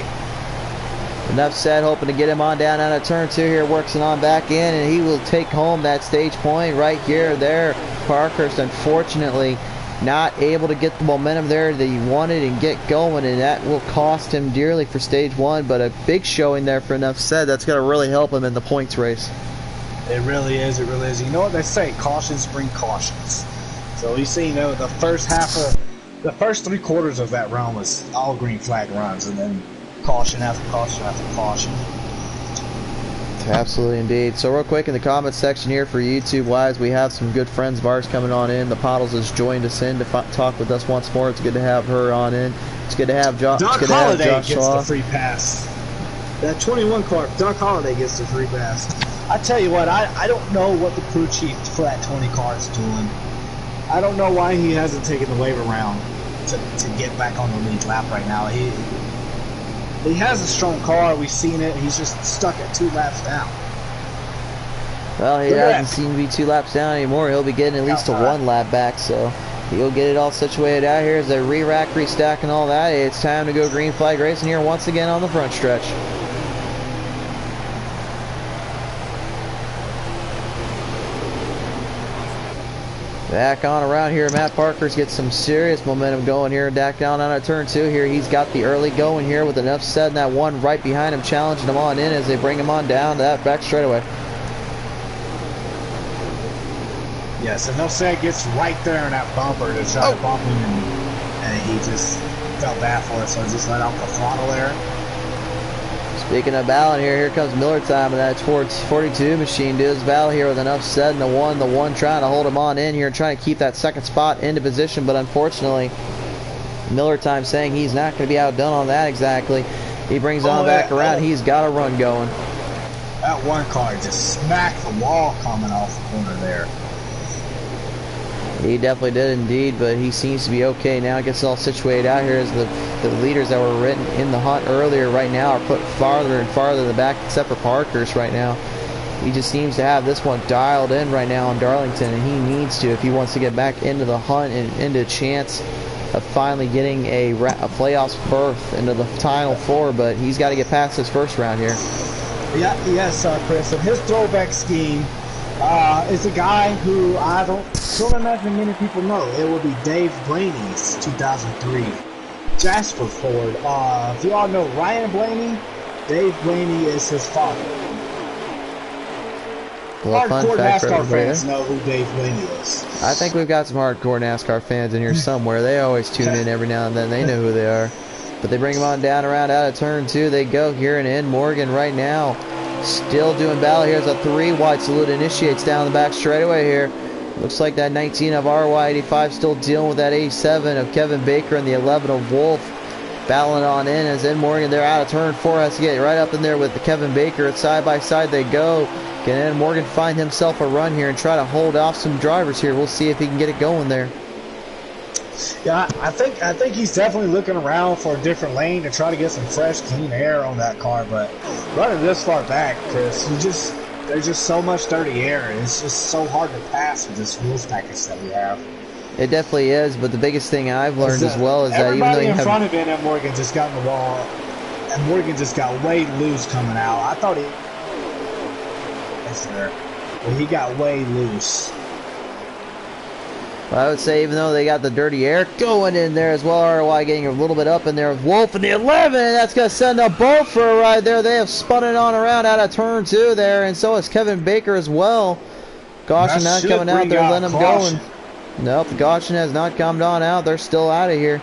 Enough said, hoping to get him on down out of turn 2 here. Works it on back in, and he will take home that stage point right here. There, Parkhurst, unfortunately, not able to get the momentum there that he wanted and get going, and that will cost him dearly for stage 1. But a big showing there for Enough Said. That's going to really help him in the points race. It really is. It really is. You know what they say? Cautions bring cautions. So you see, the first 3/4 of that run was all green flag runs, and then caution after caution after caution. Absolutely indeed. So real quick in the comments section here for YouTube wise, we have some good friends of ours coming on in. The Pottles has joined us in to talk with us once more. It's good to have her on in. It's good to have Doc Holliday gets the free pass. That 21 car, Doc Holliday gets the free pass. I tell you what, I don't know what the crew chief for that 20 car is doing. I don't know why he hasn't taken the waiver round to get back on the lead lap right now. He has a strong car. We've seen it. He's just stuck at 2 laps down. Well, he doesn't seem to be 2 laps down anymore. He'll be getting at least a 1 lap back, so he'll get it all situated out here as they re-rack, restack, and all that. It's time to go green flag racing here once again on the front stretch. Back on around here, Matt Parker's gets some serious momentum going here. Back down on a turn 2 here. He's got the early going here with Enough Said, and that one right behind him challenging him on in as they bring him on down to that back straightaway. Yes, Enough Said gets right there in that bumper to try to bump him, and he just felt bad for it, so he just let out the throttle there. Speaking of battling here comes Miller time, and that 42 machine does battle here with Enough Said, and the one trying to hold him on in here and trying to keep that second spot into position, but unfortunately Miller time saying he's not going to be outdone on that exactly. He brings on back around. He's got a run going. That one car just smacked the wall coming off the corner there. He definitely did indeed, but he seems to be okay now. Gets all situated out here as the leaders that were written in the hunt earlier right now are put farther and farther in the back, except for Parkhurst right now. He just seems to have this one dialed in right now on Darlington, and he needs to if he wants to get back into the hunt and into a chance of finally getting a playoffs berth into the Final Four. But he's got to get past this first round here. Yeah, yes, Chris. And his throwback scheme is a guy who I don't imagine many people know. It will be Dave Blaney's 2003 Jasper Ford. If you all know Ryan Blaney, Dave Blaney is his father. Well, hardcore NASCAR fans know who Dave Blaney is. I think we've got some hardcore NASCAR fans in here somewhere. They always tune in every now and then. They know who they are. But they bring them on down around out of turn 2. They go here and in. Morgan right now still doing battle here as a 3-wide salute initiates down the back straightaway here. Looks like that 19 of RY85 still dealing with that 87 of Kevin Baker and the 11 of Wolf. Battling on in as Ed Morgan, they're out of turn 4, has to get right up in there with the Kevin Baker. It's side by side they go. Can Ed Morgan find himself a run here and try to hold off some drivers here? We'll see if he can get it going there. Yeah, I think he's definitely looking around for a different lane to try to get some fresh, clean air on that car. But running this far back, Chris, there's just so much dirty air. It's just so hard to pass with this wheels package that we have. It definitely is, but the biggest thing I've learned as well is that even though everybody in front of him, Morgan just got in the wall, and Morgan just got way loose coming out. I thought he got way loose. Well, I would say even though they got the dirty air going in there as well, ROI getting a little bit up in there with Wolf and the 11, and that's going to send them both for a ride there. They have spun it on around out of turn 2 there, and so is Kevin Baker as well. Caution not coming out there, letting them go. Nope, the caution has not come on out. They're still out of here.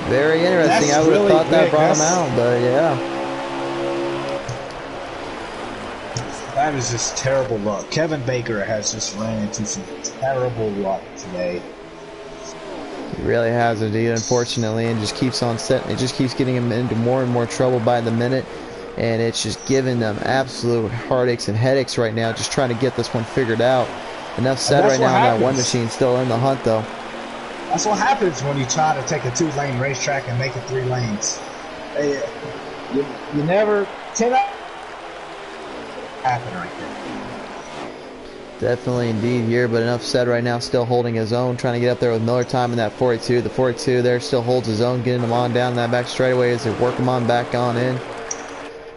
Very interesting. I would have thought that brought them out, but yeah. That is just terrible luck. Kevin Baker has just ran into some terrible luck today. He really has indeed, unfortunately, and just keeps on setting. It just keeps getting him into more and more trouble by the minute, and it's just giving them absolute heartaches and headaches right now, just trying to get this one figured out. Enough said right now. That one machine still in the hunt, though. That's what happens when you try to take a 2-lane racetrack and make it 3 lanes. You never cannot happen right there. Definitely indeed here, but enough said right now. Still holding his own, trying to get up there with Miller time in that 42. The 42 there still holds his own, getting him on down that back straightaway as they work him on back on in.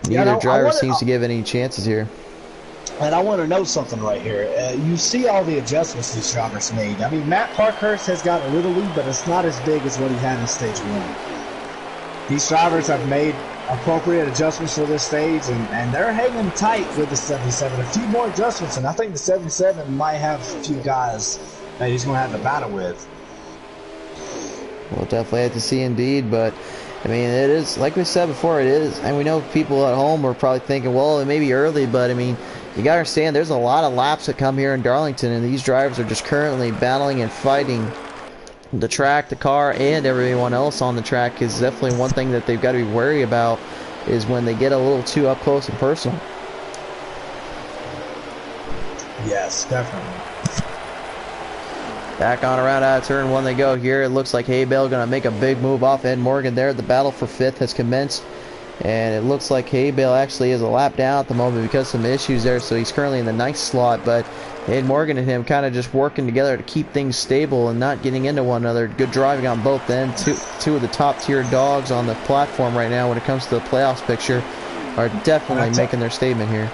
Neither driver seems to give any chances here. And I want to note something right here. You see all the adjustments these drivers made. I mean, Matt Parkhurst has got a little lead, but it's not as big as what he had in stage 1. These drivers have made appropriate adjustments for this stage, and they're hanging tight with the 77. A few more adjustments, and I think the 77 might have a few guys that he's going to have to battle with. We'll definitely have to see indeed, but I mean, it is, like we said before, it is, and we know people at home are probably thinking, well, it may be early, but I mean, you got to understand there's a lot of laps that come here in Darlington, and these drivers are just currently battling and fighting the track, the car, and everyone else on the track. Is definitely one thing that they've got to be wary about, is when they get a little too up close and personal. Yes, definitely. Back on around out of turn 1 they go here. It looks like Haybale going to make a big move off Ed Morgan there. The battle for 5th has commenced, and it looks like Haybale actually is a lap down at the moment because of some issues there, so he's currently in the 9th slot, but Ed Morgan and him kind of just working together to keep things stable and not getting into one another. Good driving on both ends. Two of the top tier dogs on the platform right now when it comes to the playoffs picture are definitely making their statement here.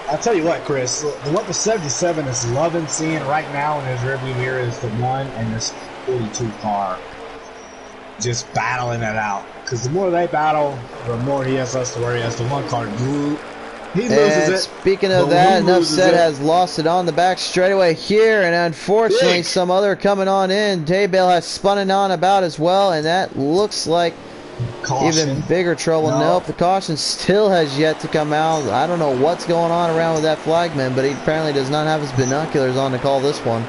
I'll tell you what, Chris, what the 77 is loving seeing right now in his rearview mirror is the 1 and this 42 car just battling it out. Because the more they battle, the more he has less to worry. As the 1 car, he loses it. Speaking of that, Enough Said has lost it on the back straightaway here, and unfortunately some other coming on in. Haybale has spun it on about as well, and that looks like caution. Even bigger trouble. Nope, the caution still has yet to come out. I don't know what's going on around with that flagman, but he apparently does not have his binoculars on to call this one.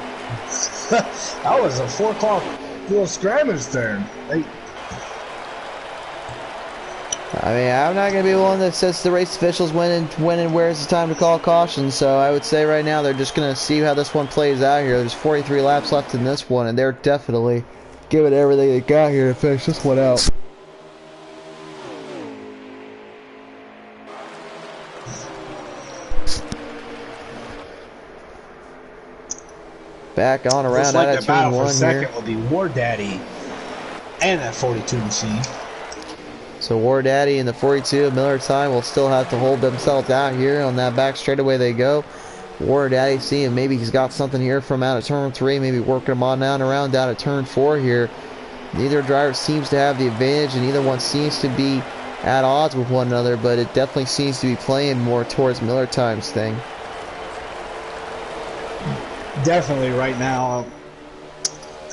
That was a 4-car full scramblers turn. I mean, I'm not going to be one that says the race officials when and where it's time to call caution. So I would say right now they're just going to see how this one plays out here. There's 43 laps left in this one, and they're definitely giving everything they got here to finish this one out. Back on around like out the battle for one second here. will be War Daddy and that 42 machine. So War Daddy and the 42 of Miller Time will still have to hold themselves out here on that back straightaway they go. War Daddy seeing maybe he's got something here from out of turn 3, maybe working them on down around down at turn 4 here. Neither driver seems to have the advantage, and neither one seems to be at odds with one another, but it definitely seems to be playing more towards Miller Time's thing. Definitely right now,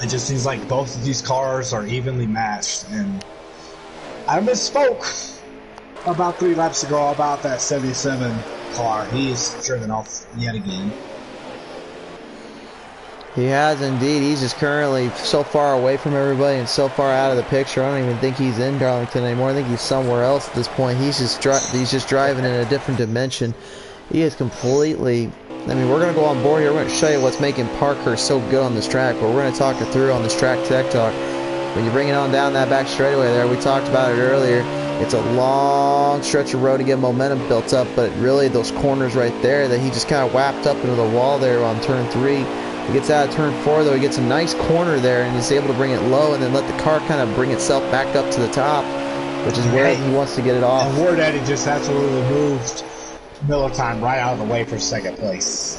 it just seems like both of these cars are evenly matched, and I misspoke about 3 laps ago about that 77 car. He is driven off yet again. He has indeed. He's just currently so far away from everybody and so far out of the picture. I don't even think he's in Darlington anymore. I think he's somewhere else at this point. He's just driving in a different dimension. He is completely... I mean, we're going to go on board here. We're going to show you what's making Parkhurst so good on this track, but we're going to talk it through on this Track Tech Talk. When you bring it on down that back straightaway there, we talked about it earlier, it's a long stretch of road to get momentum built up, but really those corners right there that he just kind of whapped up into the wall there on turn 3. He gets out of turn 4 though, he gets a nice corner there and is able to bring it low and then let the car kind of bring itself back up to the top, which is where he wants to get it off. And War Daddy just absolutely moved Miller Time right out of the way for second place.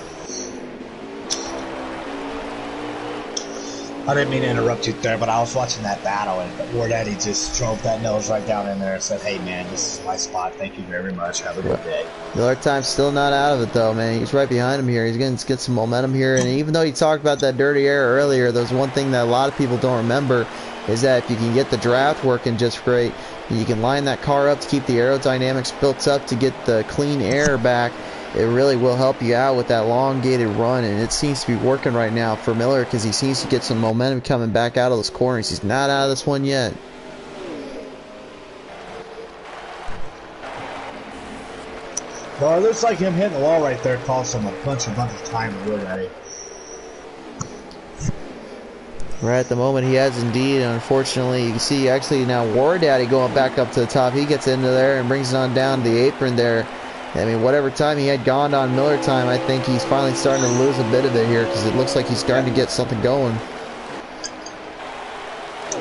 I didn't mean to interrupt you there, but I was watching that battle, and War Daddy just drove that nose right down in there and said, "Hey man, this is my spot. Thank you very much. Have a good day." Miller Time's still not out of it though, man. He's right behind him here. He's going to get some momentum here, and even though he talked about that dirty air earlier, there's one thing that a lot of people don't remember is that if you can get the draft working just great, you can line that car up to keep the aerodynamics built up to get the clean air back. It really will help you out with that elongated run, and it seems to be working right now for Miller because he seems to get some momentum coming back out of those corners. He's not out of this one yet. Well, it looks like him hitting the wall right there cost him a bunch of time to look at it. Right at the moment he has indeed, and unfortunately you can see actually now War Daddy going back up to the top. He gets into there and brings it on down to the apron there. I mean, whatever time he had gone on Miller Time, I think he's finally starting to lose a bit of it here because it looks like he's starting to get something going.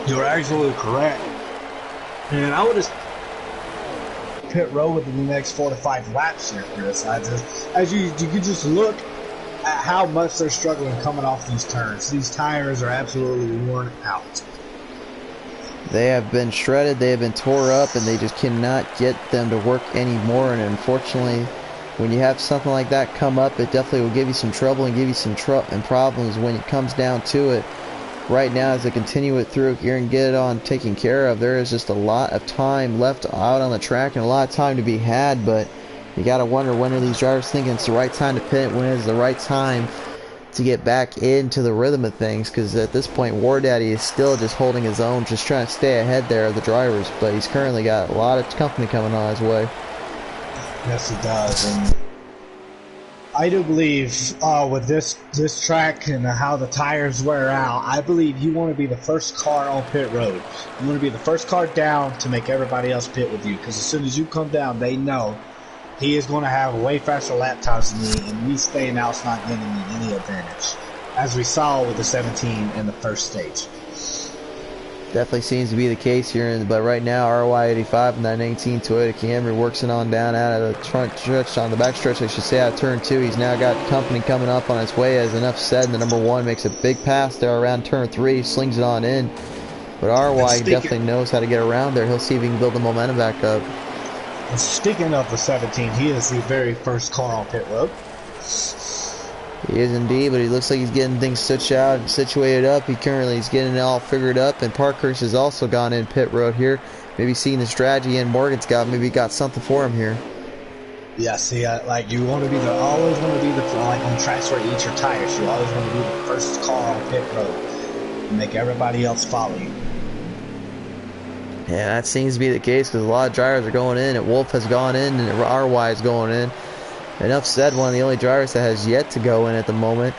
You're absolutely correct. And I would just pit road within the next 4 to 5 laps here, Chris. As you could just look at how much they're struggling coming off these turns. These tires are absolutely worn out. They have been shredded, they have been tore up, and they just cannot get them to work anymore. And unfortunately, when you have something like that come up, it definitely will give you some trouble and give you some problems when it comes down to it. Right now, as they continue it through here and get it on taken care of, there is just a lot of time left out on the track and a lot of time to be had, but you got to wonder, when are these drivers thinking it's the right time to pit? When is the right time to get back into the rhythm of things? Because at this point, War Daddy is still just holding his own, just trying to stay ahead there of the drivers, but he's currently got a lot of company coming on his way. Yes, he does. And I do believe with this track and how the tires wear out, I believe you want to be the first car on pit road. You want to be the first car down to make everybody else pit with you, because as soon as you come down, they know he is going to have way faster lap times than me, and me staying out is not giving me any advantage, as we saw with the 17 in the first stage. Definitely seems to be the case here, but right now RY85 and that 19 Toyota Camry works it on down out of the front stretch, on the back stretch I should say, out of turn 2. He's now got company coming up on its way, as enough said, and the number 1 makes a big pass there around turn 3, slings it on in. But RY definitely knows how to get around there. He'll see if he can build the momentum back up. And speaking of the 17, he is the very first car on pit road. He is indeed, but he looks like he's getting things situated up. He currently is getting it all figured up, and Parkhurst has also gone in pit road here. Maybe seeing the strategy and Morgan's got, maybe got something for him here. Yeah, see, like you want to be always want to be like on tracks where you eat your tires. You always want to be the first car on pit road and make everybody else follow you. Yeah, that seems to be the case because a lot of drivers are going in, and Wolf has gone in, and RY is going in. Enough said, one of the only drivers that has yet to go in at the moment.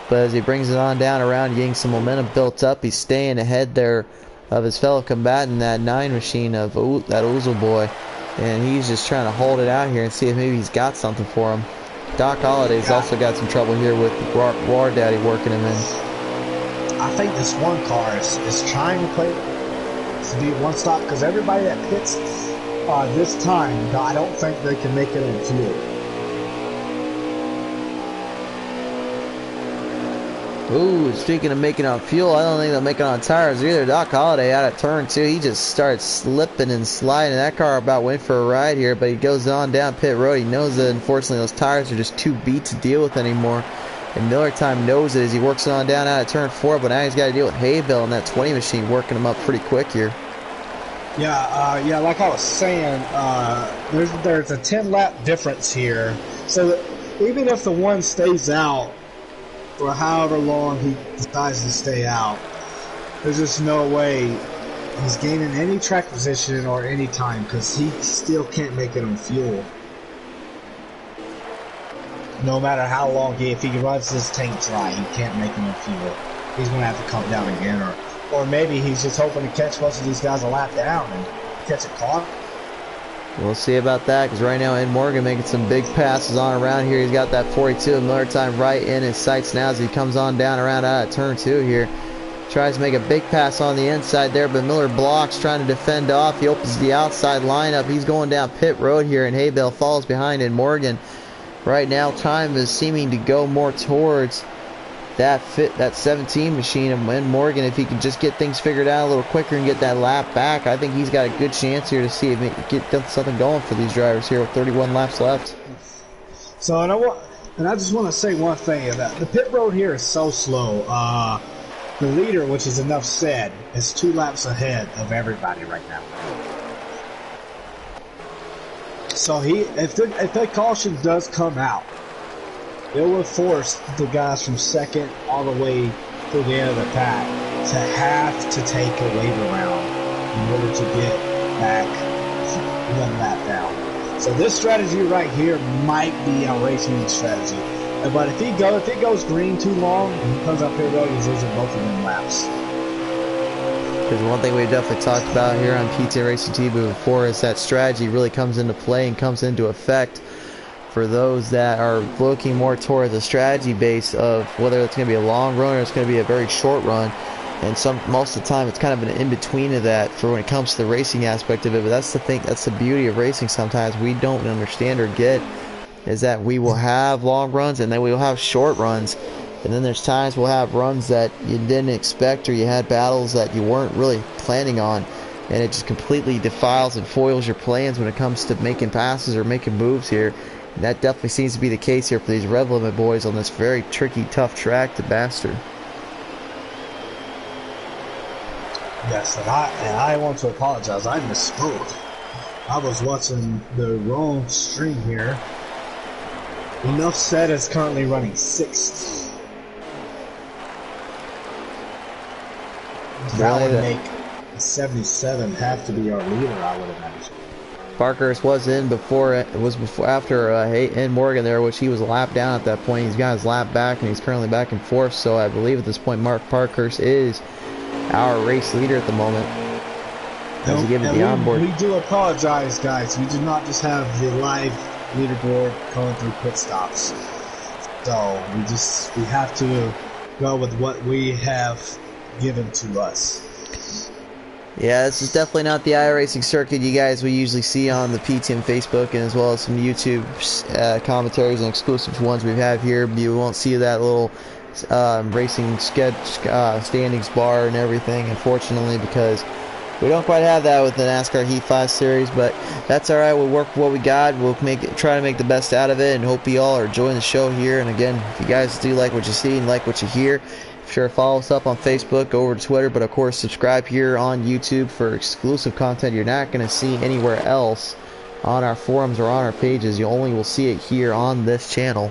But as he brings it on down around, getting some momentum built up, he's staying ahead there of his fellow combatant, that 9 machine of that Oozle boy. And he's just trying to hold it out here and see if maybe he's got something for him. Doc Holliday's also got some trouble here with War Daddy working him in. I think this one car is trying to play to be one stop because everybody that pits this time, I don't think they can make it on fuel. Ooh, speaking of making on fuel, I don't think they'll make it on tires either. Doc Holliday out of turn 2, he just starts slipping and sliding. That car about went for a ride here, but he goes on down pit road. He knows that unfortunately those tires are just too beat to deal with anymore. And Miller Time knows it as he works it on down out of turn 4, but now he's got to deal with Haybill and that 20 machine working him up pretty quick here. Yeah, like I was saying, there's a 10-lap difference here. So that even if the one stays out for however long he decides to stay out, there's just no way he's gaining any track position or any time because he still can't make it on fuel. No matter how long if he runs his tank dry, he can't make it on fuel. He's going to have to come down again, or maybe he's just hoping to catch most of these guys a lap down and catch a car. We'll see about that because right now Ed Morgan making some big passes on around here. He's got that 42 and Miller Time right in his sights now as he comes on down around out of turn 2 here. Tries to make a big pass on the inside there, but Miller blocks, trying to defend off. He opens the outside lineup. He's going down pit road here, and Haybill falls behind Ed Morgan. Right now, time is seeming to go more towards that 17 machine of Ed Morgan. If he can just get things figured out a little quicker and get that lap back, I think he's got a good chance here to see if he can get something going for these drivers here with 31 laps left. So, and I just want to say one thing. The pit road here is so slow. The leader, which is enough said, is 2 laps ahead of everybody right now. So if that caution does come out, it will force the guys from second all the way to the end of the pack to have to take a wave around in order to get back 1 lap down. So this strategy right here might be a racing strategy. But if it goes green too long and he comes up here road, he's losing both of them laps. Because one thing we've definitely talked about here on PTN Racing TV before is that strategy really comes into play and comes into effect for those that are looking more towards a strategy base of whether it's going to be a long run or it's going to be a very short run. And most of the time it's kind of an in-between of that for when it comes to the racing aspect of it. But that's the thing, that's the beauty of racing sometimes we don't understand or get, is that we will have long runs and then we will have short runs. And then there's times we'll have runs that you didn't expect or you had battles that you weren't really planning on. And it just completely defiles and foils your plans when it comes to making passes or making moves here. And that definitely seems to be the case here for these Rev Limit boys on this very tricky, tough track to master. Yes, and I want to apologize. I misspoke. I was watching the wrong stream here. Enough Said is currently running 6th. That would make 77 have to be our leader, I would imagine. Parkhurst was in after Ed Morgan there, which he was a lap down at that point. He's got his lap back and he's currently back and forth. So I believe at this point Mark Parkhurst is our race leader at the moment. As he gives it the onboard. We do apologize, guys. We do not just have the live leaderboard going through pit stops. So we have to go with what we have given to us. Yeah, this is definitely not the iRacing circuit you guys we usually see on the PTN Facebook and as well as some YouTube commentaries and exclusive ones we have here. You won't see that little racing sketch standings bar and everything, unfortunately, because we don't quite have that with the NASCAR Heat 5 series, but that's alright. We'll work with what we got. We'll try to make the best out of it and hope you all are enjoying the show here. And again, if you guys do like what you see and like what you hear, sure, follow us up on Facebook, go over to Twitter, but of course subscribe here on YouTube for exclusive content you're not going to see anywhere else on our forums or on our pages. You only will see it here on this channel.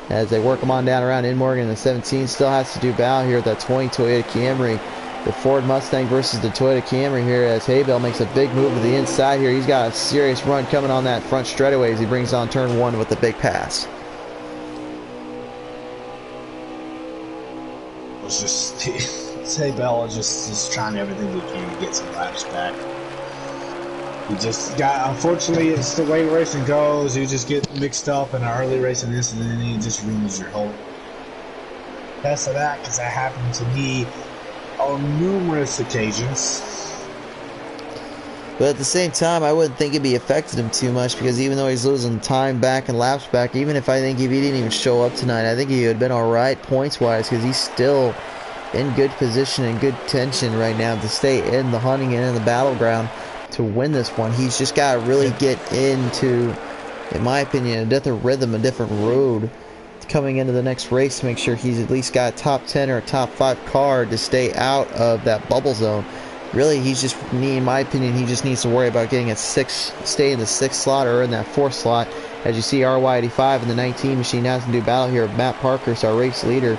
As they work them on down around in Morgan, the 17 still has to do battle here with that 20 Toyota Camry. the Ford Mustang versus the Toyota Camry here, as Haybell makes a big move to the inside here. He's got a serious run coming on that front straightaway as he brings on turn 1 with a big pass. It was just Haybell just trying everything he can to get some laps back. He just got, unfortunately, it's the way racing goes. You just get mixed up in an early racing incident and you just ruins your whole test of that, because that happened to me on numerous occasions. But at the same time, I wouldn't think it'd be affected him too much, because even though he's losing time back and laps back, even if I think if he didn't even show up tonight, I think he would have been alright points-wise, because he's still in good position and good tension right now to stay in the hunting and in the battleground to win this one. He's just got to really get into, in my opinion, a different rhythm, a different road coming into the next race to make sure he's at least got a top 10 or a top 5 car to stay out of that bubble zone. Really, he's just, in my opinion, he just needs to worry about getting a stay in the 6th slot or in that 4th slot. As you see, RY85 in the 19 machine has to do battle here. Matt Parker's our race leader.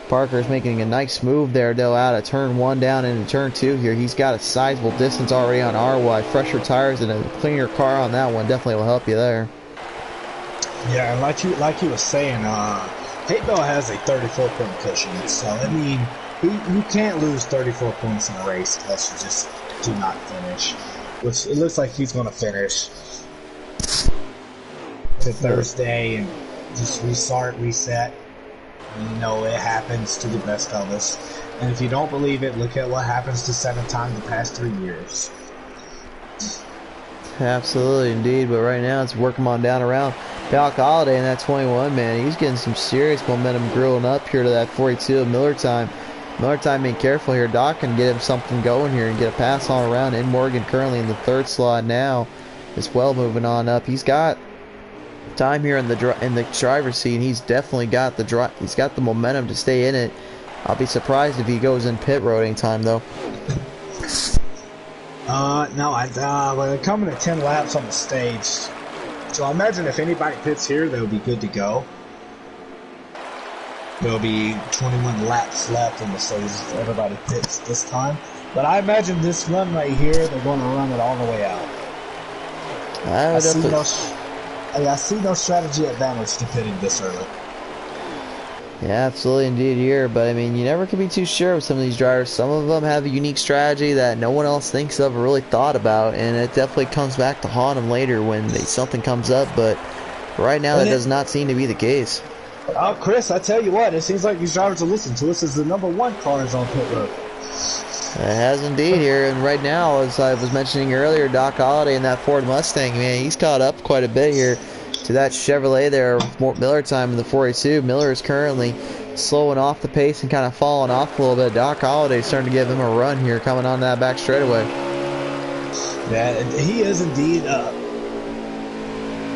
Parker's making a nice move there, though, out of turn 1 down into turn 2 here. He's got a sizable distance already on RY. Fresher tires and a cleaner car on that one definitely will help you there. Yeah, and like you were saying, Haybell has a 34-point cushion, so I mean, you can't lose 34 points in a race unless you just do not finish, which it looks like he's going to finish to Thursday and just reset. You know, it happens to the best of us. And if you don't believe it, look at what happens to 7 times the past 3 years. Absolutely, indeed. But right now, it's working on down around Doc Holliday in that 21, man. He's getting some serious momentum grilling up here to that 42 of Miller Time. Miller Time being careful here. Doc can get him something going here and get a pass on around. And Morgan currently in the 3rd slot now as well, moving on up. He's got time here in the driver's seat, and he's definitely got he's got the momentum to stay in it. I'll be surprised if he goes in pit road anytime though. No, well, they're coming at 10 laps on the stage, so I imagine if anybody pits here, they'll be good to go. There'll be 21 laps left in the stage if everybody pits this time. But I imagine this run right here, they're going to run it all the way out. I see no strategy advantage to pitting this early. Yeah, absolutely indeed here, but I mean, you never can be too sure with some of these drivers. Some of them have a unique strategy that no one else thinks of or really thought about, and it definitely comes back to haunt them later when something comes up, but right now that does not seem to be the case. Oh, Chris, I tell you what, it seems like these drivers are listening to us as the #1 cars on pit road. It has indeed here, and right now, as I was mentioning earlier, Doc Holliday in that Ford Mustang, man, he's caught up quite a bit here to that Chevrolet there, Miller Time in the 42. Miller is currently slowing off the pace and kind of falling off a little bit. Doc Holliday starting to give him a run here coming on that back straightaway. Yeah, he is indeed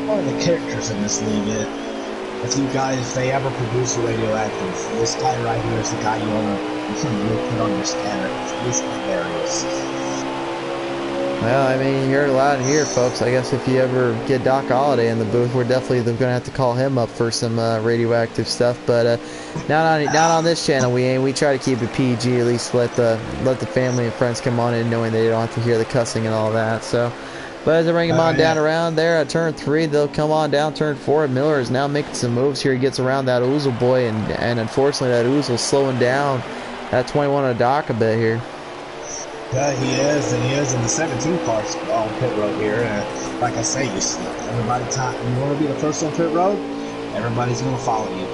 one of the characters in this league. If you guys, if they ever produce a radioactive, this guy right here is the guy you want to put on your scanner. He's hilarious. Well, I mean, you're allowed to hear, folks. I guess if you ever get Doc Holliday in the booth, we're definitely going to have to call him up for some radioactive stuff. But not on this channel. We try to keep it PG, at least let the family and friends come on in, knowing they don't have to hear the cussing and all that. So, but as they bring him on down around there at turn 3, they'll come on down turn 4. Miller is now making some moves here. He gets around that Ouzel boy, and unfortunately that Ouzel's slowing down that 21 of Doc a bit here. Yeah, he is, and he is in the 17 cars on pit road here. And like I say, you want to be the first on pit road, everybody's going to follow you.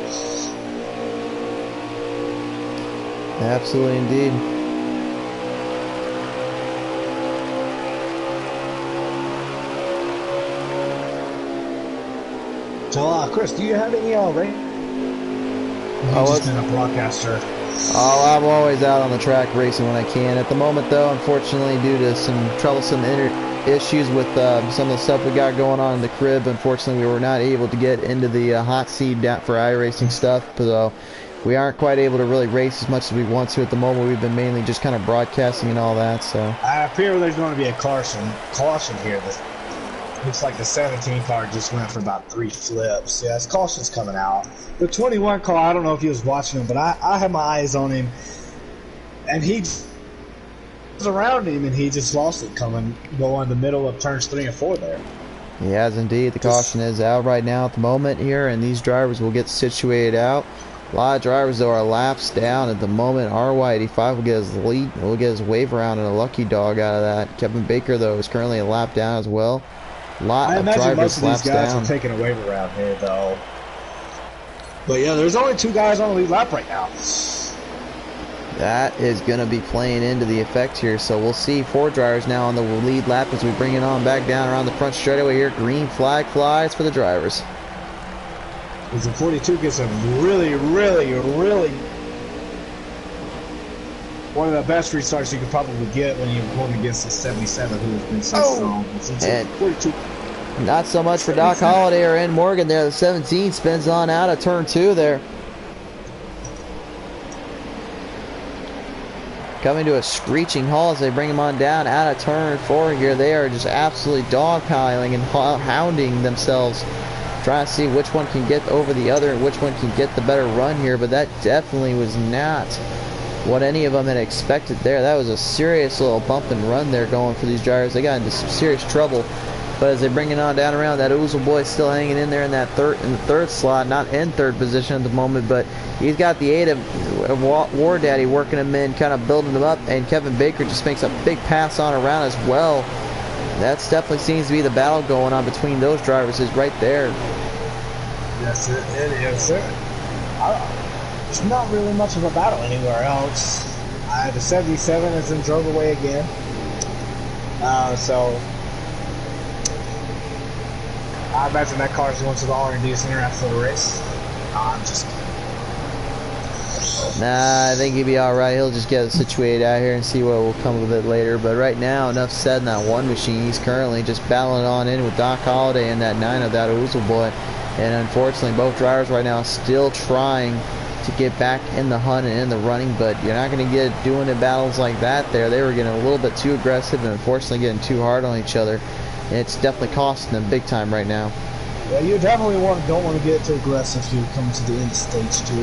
Absolutely, indeed. So, Chris, do you have any rain? You've just been a broadcaster. Oh, I'm always out on the track racing when I can. At the moment, though, unfortunately, due to some troublesome issues with some of the stuff we got going on in the crib, unfortunately, we were not able to get into the hot seat for iRacing stuff. So we aren't quite able to really race as much as we want to at the moment. We've been mainly just kind of broadcasting and all that. So I fear there's going to be a caution here. Looks like the 17 car just went for about 3 flips. Yeah, his caution's coming out. The 21 car, I don't know if he was watching him, but I had my eyes on him, and he around him, and he just lost it going in the middle of turns 3 and 4 there. He has indeed. The caution is out right now at the moment here, and these drivers will get situated out. A lot of drivers, though, are laps down at the moment. RY85 will get his lead, will get his wave around and a lucky dog out of that. Kevin Baker, though, is currently a lap down as well. A lot of drivers most of these guys down. are taking a wave around here, though. But yeah, there's only 2 guys on the lead lap right now. That is going to be playing into the effect here. So we'll see 4 drivers now on the lead lap as we bring it on back down around the front straightaway here. Green flag flies for the drivers. Because the 42 gets a really one of the best restarts you could probably get when you're going against the 77 who has been so strong. And 42. not so much for Doc Holliday or Ed Morgan there. The 17 spins on out of turn 2 there. Coming to a screeching halt as they bring him on down out of turn 4 here. They are just absolutely dogpiling and hounding themselves, trying to see which one can get over the other and which one can get the better run here. But that definitely was not what any of them had expected there. That was a serious little bump and run there going for these drivers. They got into some serious trouble. But as they bring it on down around, that Oozle boy still hanging in there in that third slot, not in third position at the moment, but he's got the aid of War Daddy working him in, kind of building him up, and Kevin Baker just makes a big pass on around as well. That's definitely seems to be the battle going on between those drivers is right there. Yes, it is, sir. There's not really much of a battle anywhere else. The 77 is then drove away again. So I imagine that car is going to the R&D center after the race. I'm just kidding. Nah, I think he'll be alright. He'll just get situated out here and see what will come of it later. But right now, enough said in that one machine. He's currently just battling on in with Doc Holliday and that 9 of that Oozle boy. And unfortunately, both drivers right now still trying to get back in the hunt and in the running, but you're not going to get doing the battles like that there. They were getting a little bit too aggressive and unfortunately getting too hard on each other. And it's definitely costing them big time right now. Yeah, you definitely don't want to get too aggressive if you come to the end of stage 2.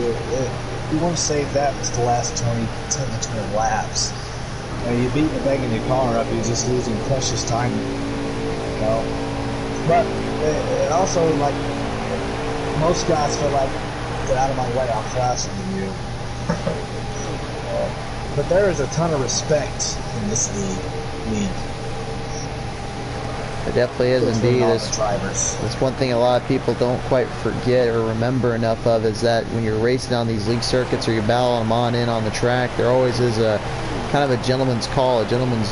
You want to save that for the last 10 to 20 laps. You're beating and banging your car up, you're just losing precious time. You know? But it also, like, most guys feel like, get out of my way, I'm faster than you. But there is a ton of respect in this league. It definitely is indeed. That's one thing a lot of people don't quite forget or remember enough of is that when you're racing on these league circuits or you're battling them on in on the track, there always is a kind of a gentleman's call, a gentleman's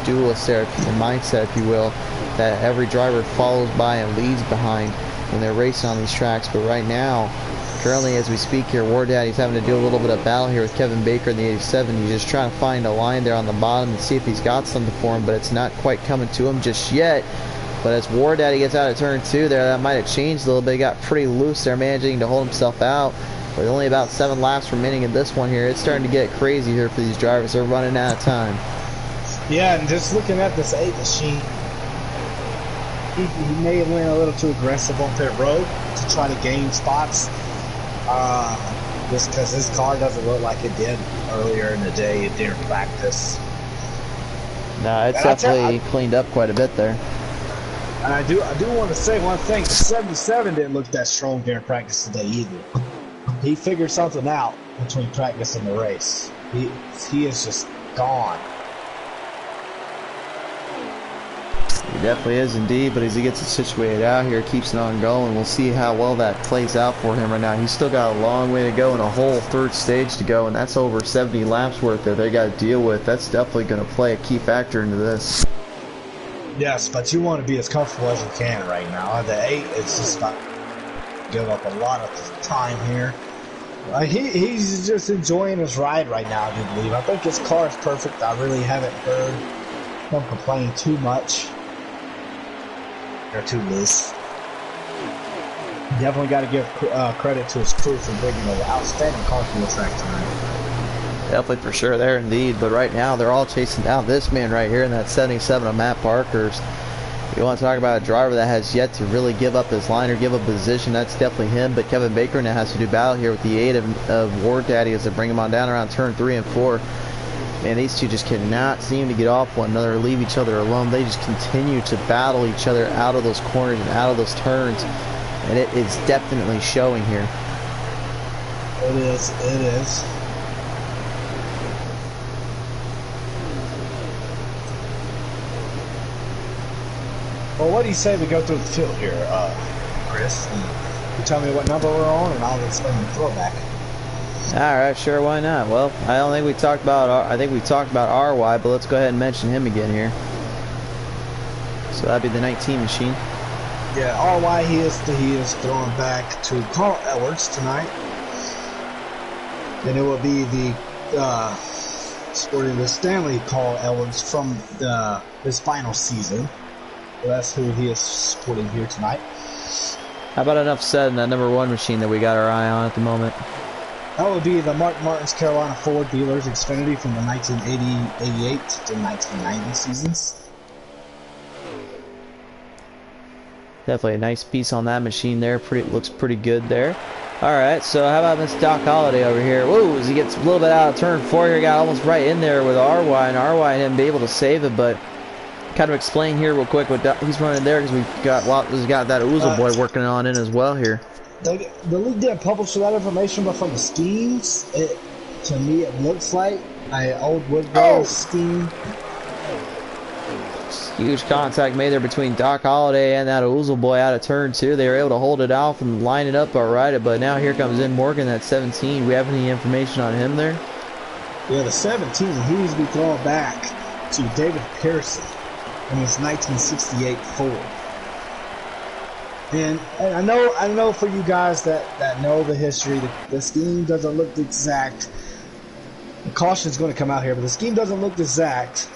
duelist there, a mindset, if you will, that every driver follows by and leads behind when they're racing on these tracks. But right now, currently as we speak here, War Daddy's having to do a little bit of battle here with Kevin Baker in the 87. He's just trying to find a line there on the bottom and see if he's got something for him, but it's not quite coming to him just yet. But as War Daddy gets out of turn 2 there, that might have changed a little bit. He got pretty loose there, managing to hold himself out. With only about 7 laps remaining in this one here, it's starting to get crazy here for these drivers. They're running out of time. Yeah, and just looking at this 8 machine, he may have went a little too aggressive on pit road to try to gain spots. Just because his car doesn't look like it did earlier in the day. It didn't practice. Nah, it's definitely cleaned up quite a bit there. And I do want to say one thing. The 77 didn't look that strong during practice today either. He figured something out between practice and the race. He is just gone. He definitely is indeed, but as he gets it situated out here, keeps it on going, we'll see how well that plays out for him right now. He's still got a long way to go and a whole third stage to go, and that's over 70 laps worth that they got to deal with. That's definitely going to play a key factor into this. Yes, but you want to be as comfortable as you can right now. The 8 is just about to give up a lot of time here. He's just enjoying his ride right now, I do believe. I think his car is perfect. I really haven't heard him complain too much. They're too loose. Definitely got to give credit to his crew for bringing an outstanding car to the track tonight. Definitely for sure there indeed, but right now they're all chasing down this man right here in that 77 of Matt Parker's. You want to talk about a driver that has yet to really give up his line or give up position, that's definitely him. But Kevin Baker now has to do battle here with the 8 of War Daddy as they bring him on down around turn 3 and 4. Man, these two just cannot seem to get off one another or leave each other alone. They just continue to battle each other out of those corners and out of those turns. And it is definitely showing here. It is. It is. Well, what do you say we go through the field here, Chris? You tell me what number we're on, and I'll explain the throwback. All right, sure, why not? Well, I don't think we talked about. I think we talked about RY, but let's go ahead and mention him again here. So that'd be the 19 machine. Yeah, RY, he is throwing back to Carl Edwards tonight. And it will be the sporting the Stanley Carl Edwards from his final season. So that's who he is sporting here tonight. How about enough said in that number 1 machine that we got our eye on at the moment? That would be the Mark Martin's Carolina Ford Dealers Xfinity from the 1980-88 to 1990 seasons. Definitely a nice piece on that machine there. Looks pretty good there. All right, so how about Miss Doc Holliday over here? Whoa, as he gets a little bit out of turn 4 here, got almost right in there with RY, and RY and him be able to save it, but kind of explain here real quick what he's running there, because we've got that Oozle boy working on in as well here. The league didn't publish that information, but from the schemes, to me it looks like an old Woodrow scheme. Huge contact made there between Doc Holliday and that Oozle boy out of turn 2. They were able to hold it off and line it up all right, but now here comes in Morgan at 17. We have any information on him there? Yeah, the 17, he needs to be thrown back to David Pearson in his 1968 Ford. And I know for you guys that know the history, the scheme doesn't look exact. The caution's going to come out here, but the scheme doesn't look exact.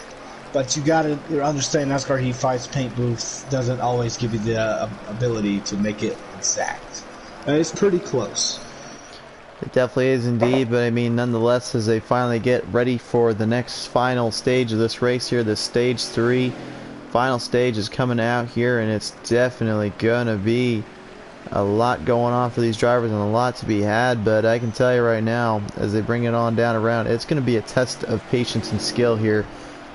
But you got to understand NASCAR Heat Fights paint booth doesn't always give you the ability to make it exact. And it's pretty close. It definitely is indeed, but I mean, nonetheless, as they finally get ready for the next final stage of this race here, the stage 3 final stage is coming out here, and it's definitely gonna be a lot going on for these drivers and a lot to be had. But I can tell you right now, as they bring it on down around, it's gonna be a test of patience and skill here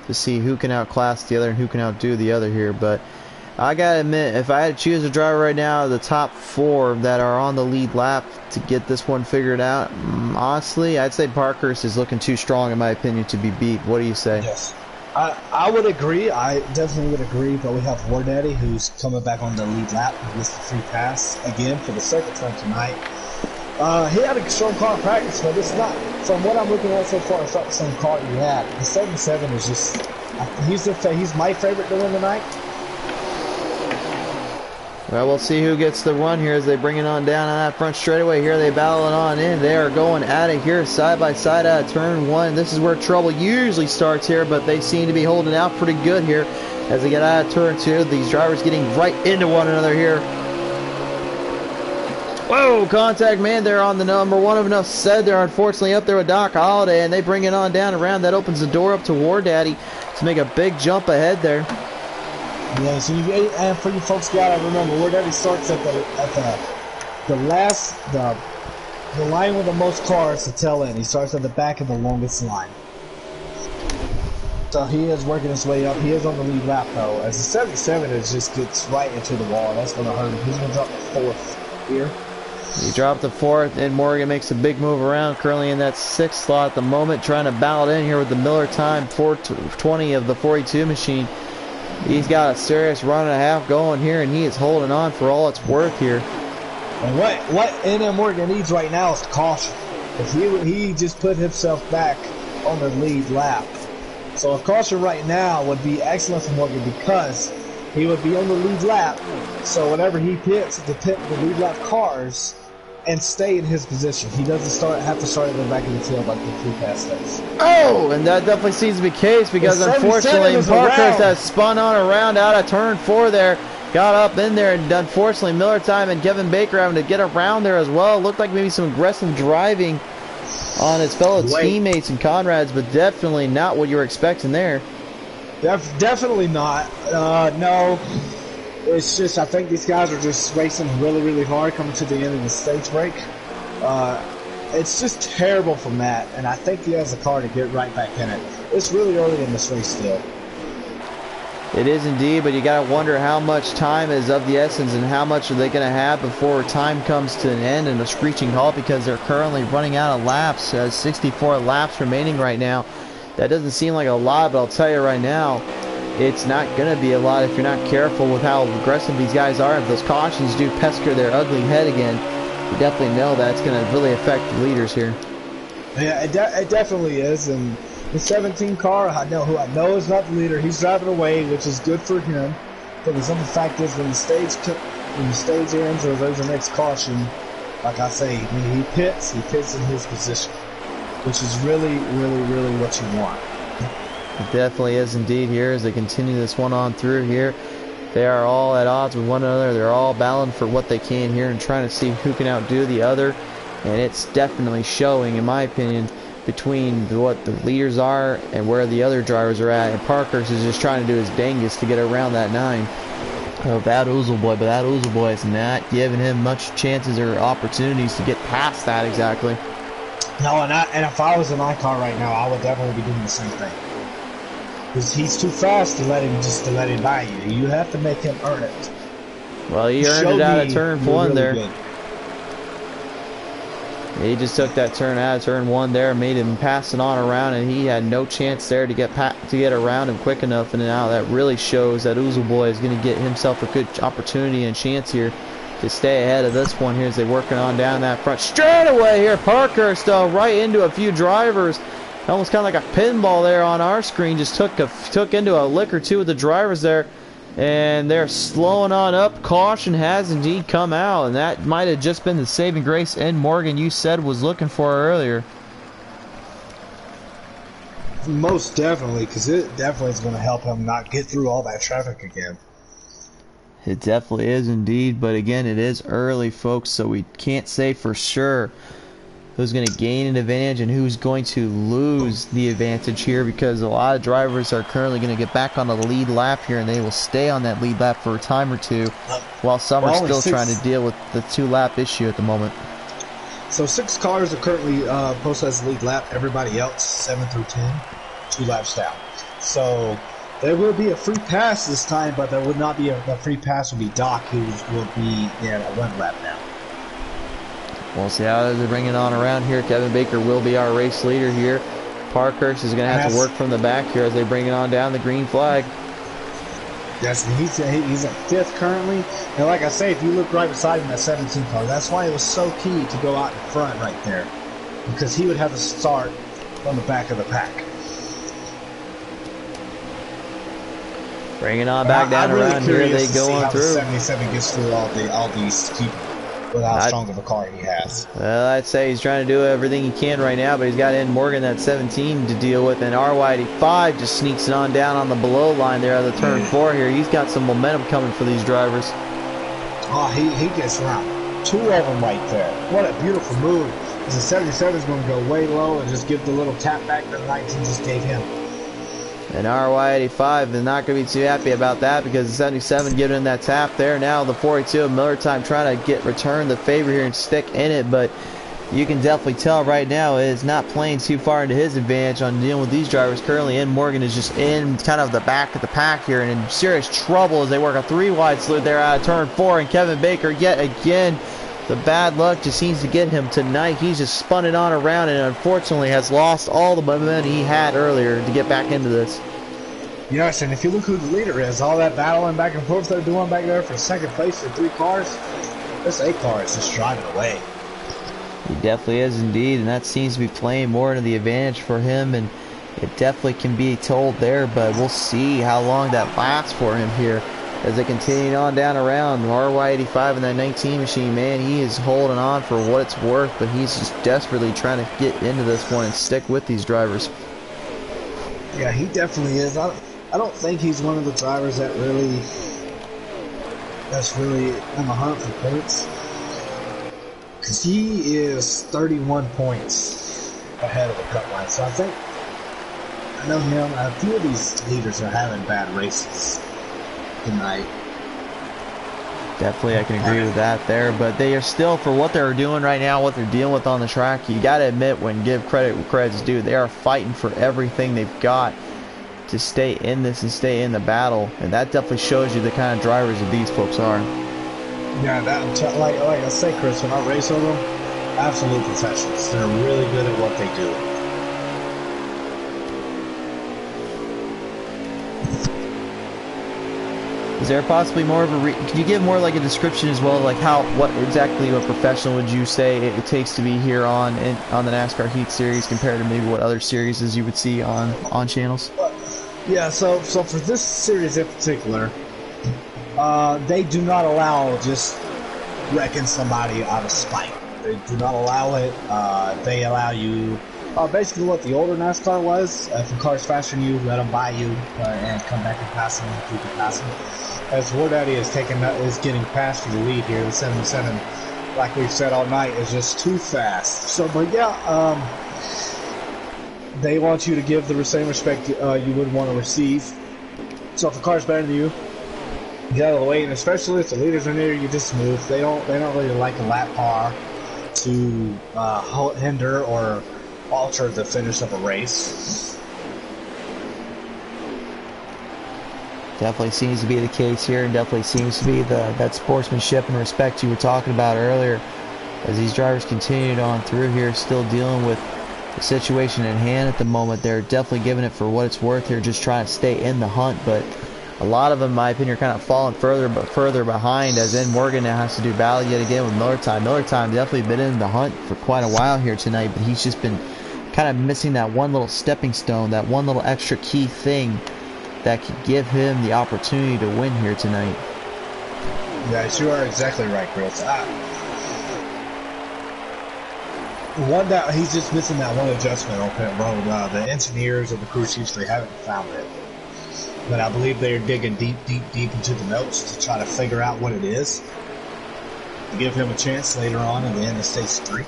to see who can outclass the other and who can outdo the other here. But I gotta admit, if I had to choose a driver right now, the top 4 that are on the lead lap to get this one figured out, honestly, I'd say Parkhurst is looking too strong, in my opinion, to be beat. What do you say? Yes, I would agree. I definitely would agree. But we have War Daddy, who's coming back on the lead lap. He gets the free pass again for the second time tonight. He had a strong car in practice, but it's not. From what I'm looking at so far, it's not the same car he had. The 77 is just. He's my favorite to win tonight. Well, we'll see who gets the run here as they bring it on down on that front straightaway here. They battle it on in. They are going at it here side by side out of turn 1. This is where trouble usually starts here, but they seem to be holding out pretty good here as they get out of turn 2. These drivers getting right into one another here. Whoa, contact man there on the number 1 of enough said. They're unfortunately up there with Doc Holliday, and they bring it on down around. That opens the door up to War Daddy to make a big jump ahead there. Yeah, so and for you folks, gotta remember, War Daddy starts at the line with the most cars to tail end. He starts at the back of the longest line. So he is working his way up. He is on the lead lap though, as the 77 just gets right into the wall. That's gonna hurt him. He's gonna drop the 4th here. He dropped the 4th, and Morgan makes a big move around, currently in that 6th slot at the moment, trying to battle it in here with the Miller time 4:20 of the 42 machine. He's got a serious run and a half going here, and he is holding on for all it's worth here. And what NM Morgan needs right now is caution. If he just put himself back on the lead lap. So a caution right now would be excellent for Morgan, because he would be on the lead lap. So whenever he pits, to pit the lead lap cars and stay in his position. He doesn't have to start at the back of the field like the free pass does. Oh, and that definitely seems to be the case, because unfortunately Parkhurst has spun on around out of turn 4 there. Got up in there, and unfortunately Miller Time and Kevin Baker having to get around there as well. Looked like maybe some aggressive driving on his fellow teammates and comrades, but definitely not what you were expecting there. Definitely not. No. It's just, I think these guys are just racing really, really hard coming to the end of the stage break. It's just terrible for Matt, and I think he has the car to get right back in it. It's really early in this race still. It is indeed, but you got to wonder how much time is of the essence and how much are they going to have before time comes to an end and a screeching halt, because they're currently running out of laps. 64 laps remaining right now. That doesn't seem like a lot, but I'll tell you right now, it's not going to be a lot if you're not careful with how aggressive these guys are. If those cautions do pester their ugly head again, you definitely know that's going to really affect the leaders here. Yeah, it definitely is, and the 17 car, I know is not the leader. He's driving away, which is good for him. But the simple fact is, when the stage ends or there's a next caution, like I say, when he pits in his position, which is really, really, really what you want. It definitely is indeed here as they continue this one on through here. They are all at odds with one another. They're all battling for what they can here and trying to see who can outdo the other. And it's definitely showing, in my opinion, between what the leaders are and where the other drivers are at. And Parkhurst is just trying to do his dangest to get around that 9 of that Oozle boy, but that Oozle boy is not giving him much chances or opportunities to get past that exactly. No, and if I was in my car right now, I would definitely be doing the same thing. Because he's too fast to let him by you. You have to make him earn it. Well, he earned it out of turn 1 there. Good. He just took that turn out of turn 1 there, made him pass it on around, and he had no chance there to get around him quick enough. And now that really shows that Oozle boy is going to get himself a good opportunity and chance here to stay ahead of this one here as they're working on down that front straightaway here. Parkhurst right into a few drivers. Almost kind of like a pinball there on our screen. Just took into a lick or two with the drivers there. And they're slowing on up. Caution has indeed come out. And that might have just been the saving grace Ed Morgan you said was looking for earlier. Most definitely, because it definitely is going to help him not get through all that traffic again. It definitely is indeed. But again, it is early, folks. So we can't say for sure who's going to gain an advantage and who's going to lose the advantage here, because a lot of drivers are currently going to get back on the lead lap here, and they will stay on that lead lap for a time or two, while some are still trying to deal with the 2-lap issue at the moment. So 6 cars are currently posted as lead lap. Everybody else, 7 through 10, 2 laps down. So there will be a free pass this time, but there would not be a free pass. Will be Doc, who will be in a 1 lap now. We'll see how they're bringing on around here. Kevin Baker will be our race leader here. Parkhurst is going to have to work from the back here as they bring it on down the green flag. Yes, he's at 5th currently. And like I say, if you look right beside him, that 17 car, that's why it was so key to go out in front right there. Because he would have to start on the back of the pack. Bringing on back down around here, they go on through. 77 gets through all these people. With how strong of a car he has. Well, I'd say he's trying to do everything he can right now, but he's got Ed Morgan, that 17, to deal with, and RY85 just sneaks it on down on the below line there at the turn 4 here. He's got some momentum coming for these drivers. Oh, he gets around 2 of them right there. What a beautiful move. Because the 77 is going to go way low and just give the little tap back that the 19 just gave him. And RY85 is not going to be too happy about that, because the 77 giving him that tap there. Now the 42 of Miller Time trying to return the favor here and stick in it, but you can definitely tell right now it is not playing too far into his advantage on dealing with these drivers. Currently, Ed Morgan is just in kind of the back of the pack here and in serious trouble as they work a 3-wide slid there out of turn 4. And Kevin Baker, yet again, the bad luck just seems to get him tonight. He's just spun it on around and unfortunately has lost all the momentum he had earlier to get back into this. Yes, and if you look who the leader is, all that battling back and forth they're doing back there for 2nd place for 3 cars, this 8 car is just driving away. He definitely is indeed, and that seems to be playing more into the advantage for him, and it definitely can be told there, but we'll see how long that lasts for him here as they continue on down around. RY85 in that 19 machine, man, he is holding on for what it's worth, but he's just desperately trying to get into this one and stick with these drivers. Yeah, he definitely is. I don't think he's one of the drivers that's really on the hunt for points. Because he is 31 points ahead of the cut line. So I know him. A few of these leaders are having bad races tonight. Definitely, I can agree with that there. But they are still, for what they're doing right now, what they're dealing with on the track, you got to admit, when give credit where credit's due, they are fighting for everything they've got to stay in this and stay in the battle. And that definitely shows you the kind of drivers that these folks are. Yeah, like I say, Chris, when I race over them, absolute professionals. They're really good at what they do. Is there possibly more of a could you give more like a description as well, like what exactly a professional would you say it takes to be here on the NASCAR Heat Series compared to maybe what other series you would see on channels? Yeah, so for this series in particular, they do not allow just wrecking somebody out of spite. They do not allow it. They allow you basically what the older NASCAR was. If a car's faster than you, let them by you and come back and pass them, keep it passing. As War Daddy is getting past for the lead here, the 77, like we've said all night, is just too fast. So, but yeah, they want you to give the same respect you would want to receive. So if a car's better than you, get out of the way, and especially if the leaders are near you, just move. They don't really like a lap bar to hinder or alter the finish of a race. Definitely seems to be the case here, and definitely seems to be that sportsmanship and respect you were talking about earlier, as these drivers continued on through here, still dealing with the situation at hand at the moment. They're definitely giving it for what it's worth here, just trying to stay in the hunt, but a lot of them, in my opinion, are kind of falling further behind, as in Morgan now has to do battle yet again with Miller Time. Miller Time definitely been in the hunt for quite a while here tonight, but he's just been kind of missing that one little stepping stone, that one little extra key thing that could give him the opportunity to win here tonight. Yes, you are exactly right, Chris. That he's just missing that one adjustment on pit road. The engineers or the crew chiefs, they haven't found it. But I believe they're digging deep into the notes to try to figure out what it is, to give him a chance later on in the end of stage 3.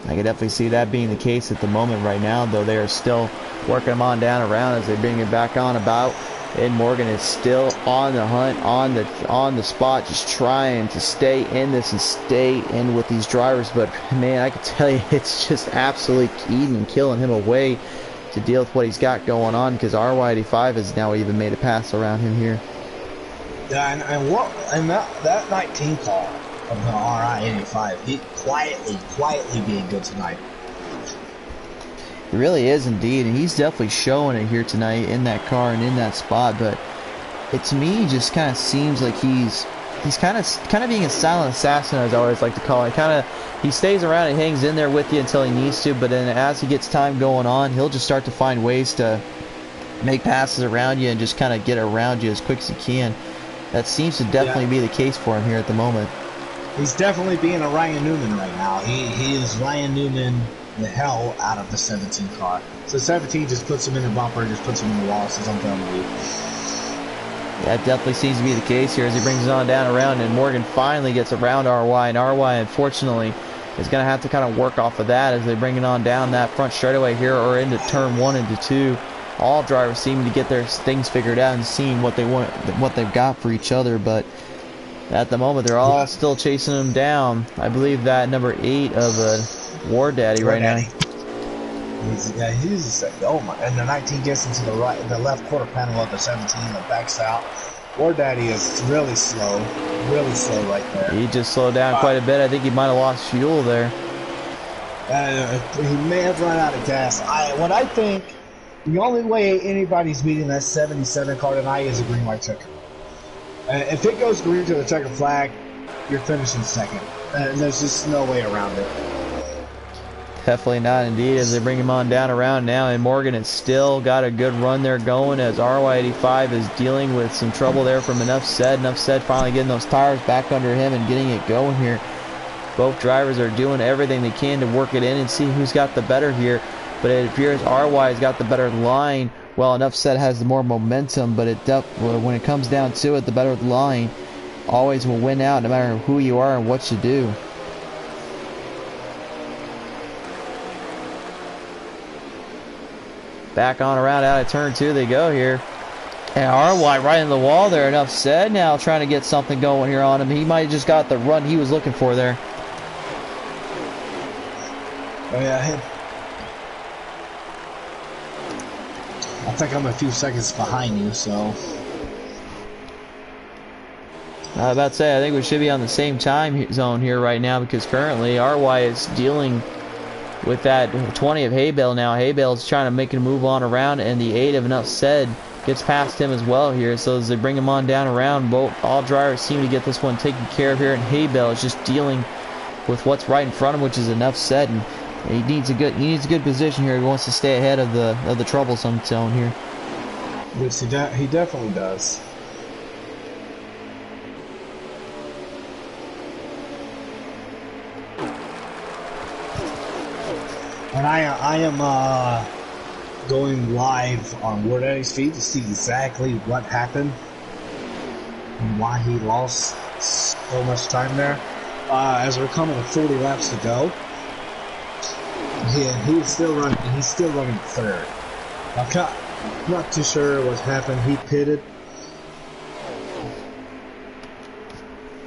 I can definitely see that being the case at the moment right now, though they are still working him on down around as they bring it back on about. And Morgan is still on the hunt, on the spot, just trying to stay in this and stay in with these drivers. But man, I can tell you, it's just absolutely even killing him away to deal with what he's got going on, because RY85 has now even made a pass around him here. Yeah, and that 19 car of the RI85, he quietly being good tonight. He really is indeed, and he's definitely showing it here tonight in that car and in that spot. But it, to me, just kind of seems like he's kind of being a silent assassin, as I always like to call it. He stays around and hangs in there with you until he needs to, but then as he gets time going on, he'll just start to find ways to make passes around you and just kind of get around you as quick as he can. That seems to definitely be the case for him here at the moment. He's definitely being a Ryan Newman right now. He is Ryan Newman the hell out of the 17 car. So 17 just puts him in the bumper, just puts him in the wall, says I'm done with you. That definitely seems to be the case here as he brings it on down around, and Morgan finally gets around RY, and RY unfortunately is going to have to kind of work off of that as they bring it on down that front straightaway here, or into turn 1 into 2. All drivers seem to get their things figured out and seeing what they've got for each other, but at the moment they're all still chasing him down. I believe that number 8 of War Daddy right now. He's oh my! And the 19 gets into the left quarter panel of the 17 that backs out. War Daddy is really slow right there. He just slowed down quite a bit. I think he might have lost fuel there. He may have run out of gas. I think the only way anybody's beating that 77 car tonight is a green white checker. If it goes green to the checker flag, you're finishing second. There's just no way around it. Definitely not indeed, as they bring him on down around now, and Morgan has still got a good run there going as RY85 is dealing with some trouble there from Enough Said. Enough Said finally getting those tires back under him and getting it going here. Both drivers are doing everything they can to work it in and see who's got the better here, but it appears RY has got the better line, while Enough Said has the more momentum, but when it comes down to it, the better line always will win out no matter who you are and what you do. Back on around out of turn 2 they go here. And RY right in the wall there. Enough said. Now trying to get something going here on him. He might have just got the run he was looking for there. Oh yeah, I think I'm a few seconds behind you, so. I was about to say, I think we should be on the same time zone here right now because currently RY is dealing with that 20 of Haybale now. Haybale's trying to make a move on around, and the 8 of Enough Said gets past him as well here. So as they bring him on down around, all drivers seem to get this one taken care of here, and Haybale is just dealing with what's right in front of him, which is Enough Said, and he needs a good position here. He wants to stay ahead of the troublesome zone here. Which he definitely does. And I am going live on Ward Eddie's feed to see exactly what happened and why he lost so much time there. As we're coming to 40 laps to go, he's still running third. I'm not too sure what happened. He pitted.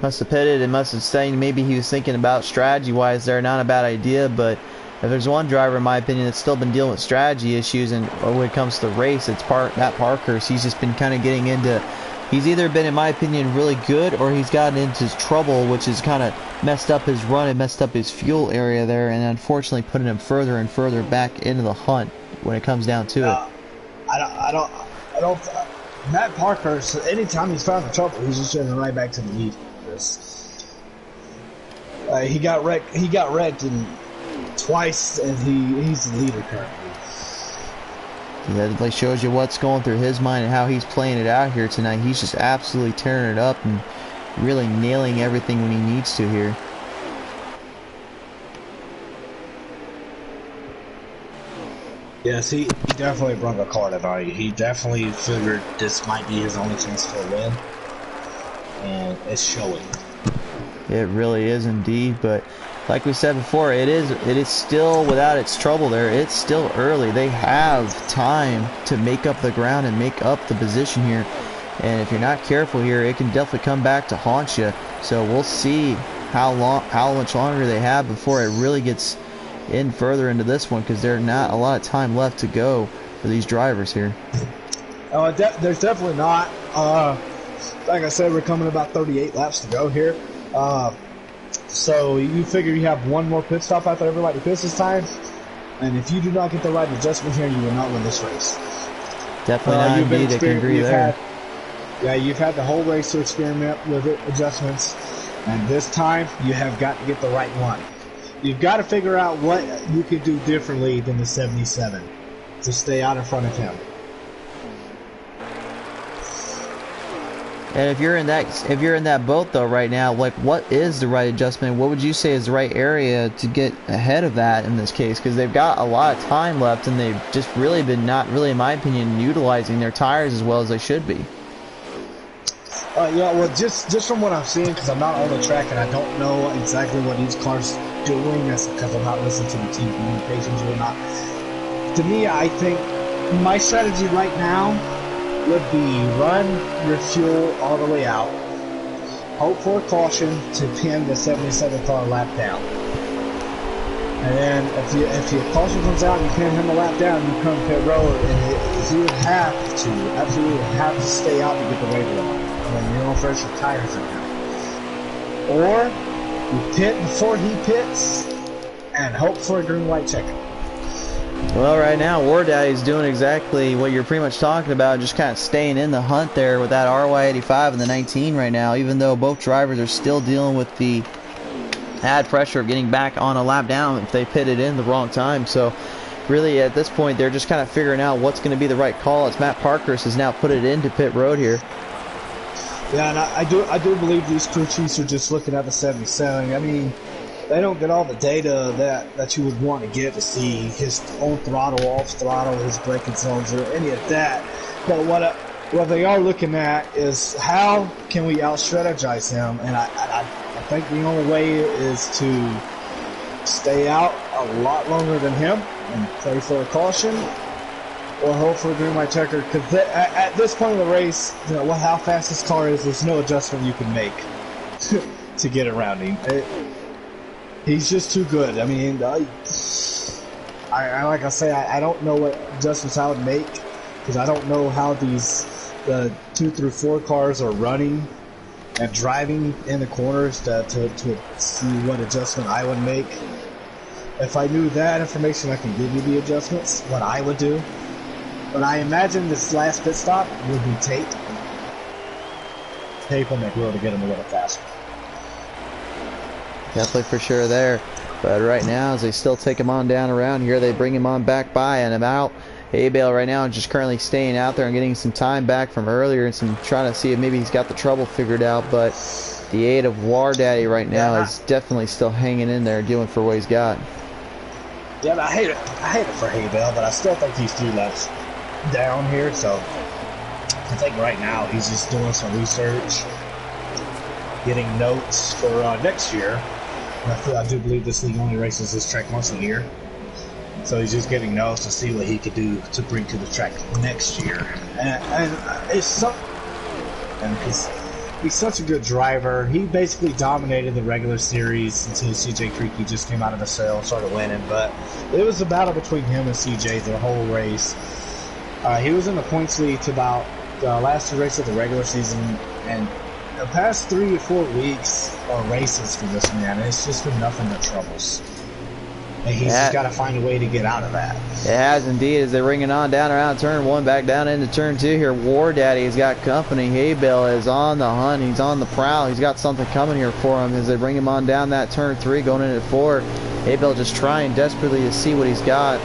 Must have pitted and must have said maybe he was thinking about strategy-wise there. Not a bad idea, but if there's one driver, in my opinion, that's still been dealing with strategy issues, and when it comes to the race, it's Matt Parkhurst. He's just been kind of getting into. He's either been, in my opinion, really good, or he's gotten into trouble, which has kind of messed up his run and messed up his fuel area there, and unfortunately putting him further and further back into the hunt when it comes down to it. I don't. Matt Parkhurst, anytime he's found the trouble, he's just running right back to the lead. He got wrecked in twice, and he's the leader currently. That shows you what's going through his mind and how he's playing it out here tonight. He's just absolutely tearing it up and really nailing everything when he needs to here. Yes, he definitely brought the car tonight. He definitely figured this might be his only chance for a win, and it's showing. It really is indeed, but like we said before, it is still without its trouble there. It's still early. They have time to make up the ground and make up the position here. And if you're not careful here, it can definitely come back to haunt you. So we'll see how much longer they have before it really gets in further into this one, because there's not a lot of time left to go for these drivers here. There's definitely not. Like I said, we're coming about 38 laps to go here. So you figure you have one more pit stop after everybody pits this time, and if you do not get the right adjustment here, you will not win this race. Definitely not. Indeed, I can agree there. You've had the whole race to experiment with adjustments, and this time you have got to get the right one. You've got to figure out what you could do differently than the 77 to stay out in front of him. And if you're in that boat though right now, like, what is the right adjustment? What would you say is the right area to get ahead of that in this case? Because they've got a lot of time left, and they've just really been not really, in my opinion, utilizing their tires as well as they should be. Yeah, well, just from what I'm seeing, because I'm not on the track and I don't know exactly what each car's doing, that's because I'm not listening to the team communications or not. To me, I think my strategy right now would be run your fuel all the way out, hope for a caution to pin the 77 car lap down, and then if your caution comes out and you pin him a lap down, you come pit road, and you would absolutely have to stay out to get the radio on, and then you don't fresh your tires in there. Or you pit before he pits and hope for a green light checker. Well, right now, War Daddy's doing exactly what you're pretty much talking about, just kind of staying in the hunt there with that RY85 and the 19 right now, even though both drivers are still dealing with the add pressure of getting back on a lap down if they pitted in the wrong time. So really at this point, they're just kind of figuring out what's going to be the right call, as Matt Parkhurst has now put it into pit road here. Yeah, and I do believe these crew chiefs are just looking at the 77. I mean, they don't get all the data that you would want to get to see his own throttle, off throttle, his braking zones, or any of that. But what they are looking at is how can we out-strategize him, and I think the only way is to stay out a lot longer than him and play for a caution, or hopefully green white checker, because at this point in the race, you know how fast this car is. There's no adjustment you can make to get around him. He's just too good. I mean, I like I say, I don't know what adjustments I would make, because I don't know how the 2 through 4 cars are running and driving in the corners to see what adjustment I would make. If I knew that information, I can give you the adjustments, what I would do. But I imagine this last pit stop would be tape. Tape will make room to get him a little faster. Definitely for sure there. But right now, as they still take him on down around here, they bring him on back by and him out. Abel right now just currently staying out there and getting some time back from earlier and some trying to see if maybe he's got the trouble figured out. But the 8 of War Daddy right now is definitely still hanging in there, dealing for what he's got. Yeah, I hate it for Abel, but I still think he's 3 laps down here. So I think right now he's just doing some research, getting notes for next year. I do believe this league only races this track once a year. So he's just getting notes to see what he could do to bring to the track next year. And it's so, and he's such a good driver. He basically dominated the regular series until CJ Creaky just came out of the cell and started winning. But it was a battle between him and CJ the whole race. He was in the points lead to about the last 2 races of the regular season, and the past 3 or 4 weeks are races for this man. It's just been nothing but troubles. And he's just got to find a way to get out of that. It has indeed, as they're ringing on down around turn 1, back down into turn 2 here. War Daddy has got company. Abel is on the hunt. He's on the prowl. He's got something coming here for him as they bring him on down that turn 3, going into 4. Abel just trying desperately to see what he's got.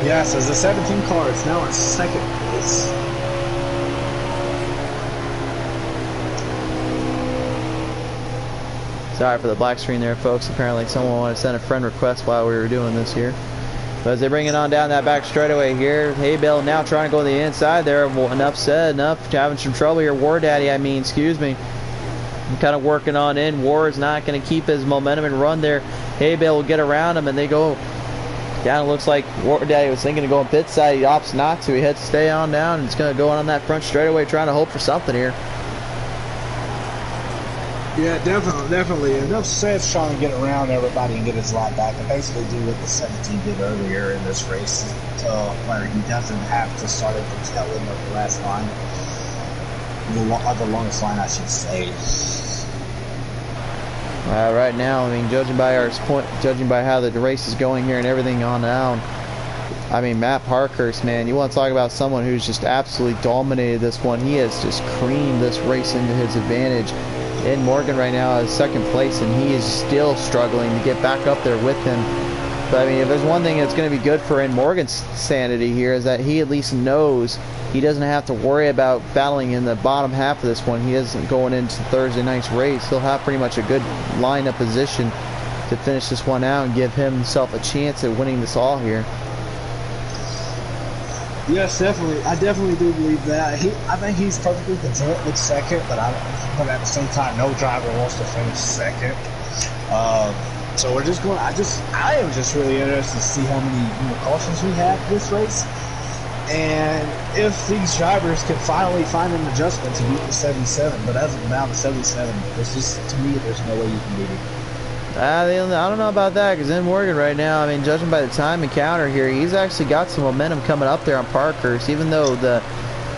Yes, as the 17 car, it's now in 2nd place. Sorry for the black screen there, folks. Apparently someone wanted to send a friend request while we were doing this here. But as they bring it on down that back straightaway here, Abel now trying to go to the inside there. Enough said, enough having some trouble here. War Daddy, excuse me. I'm kind of working on in. War is not going to keep his momentum and run there. Abel will get around him and they go down. It looks like War Daddy was thinking of going pit side. He opts not to. He had to stay on down and it's going to go on that front straightaway trying to hope for something here. Yeah, definitely. Enough said trying to get around everybody and get his lap back and basically do what the 17 did earlier in this race, where he doesn't have to start at the tail end of the last line. The longest line, I should say. Right now, judging by how the race is going here and everything on down, Matt Parkhurst, man, you want to talk about someone who's just absolutely dominated this one. He has just creamed this race into his advantage. In Morgan right now is 2nd place, and he is still struggling to get back up there with him. But if there's one thing that's going to be good for In Morgan's sanity here is that he at least knows he doesn't have to worry about battling in the bottom half of this one. He isn't going into Thursday night's race. He'll have pretty much a good lineup position to finish this one out and give himself a chance at winning this all here. Yes, definitely. I definitely do believe that. I think he's perfectly content with 2nd, but at the same time, no driver wants to finish 2nd. So we're just going. I am just really interested to see how many cautions we have this race, and if these drivers can finally find an adjustment to beat the 77. But as of now, the 77, it's just, to me, there's no way you can beat it. I don't know about that, because In Morgan right now, judging by the time encounter here, he's actually got some momentum coming up there on Parkhurst. Even though the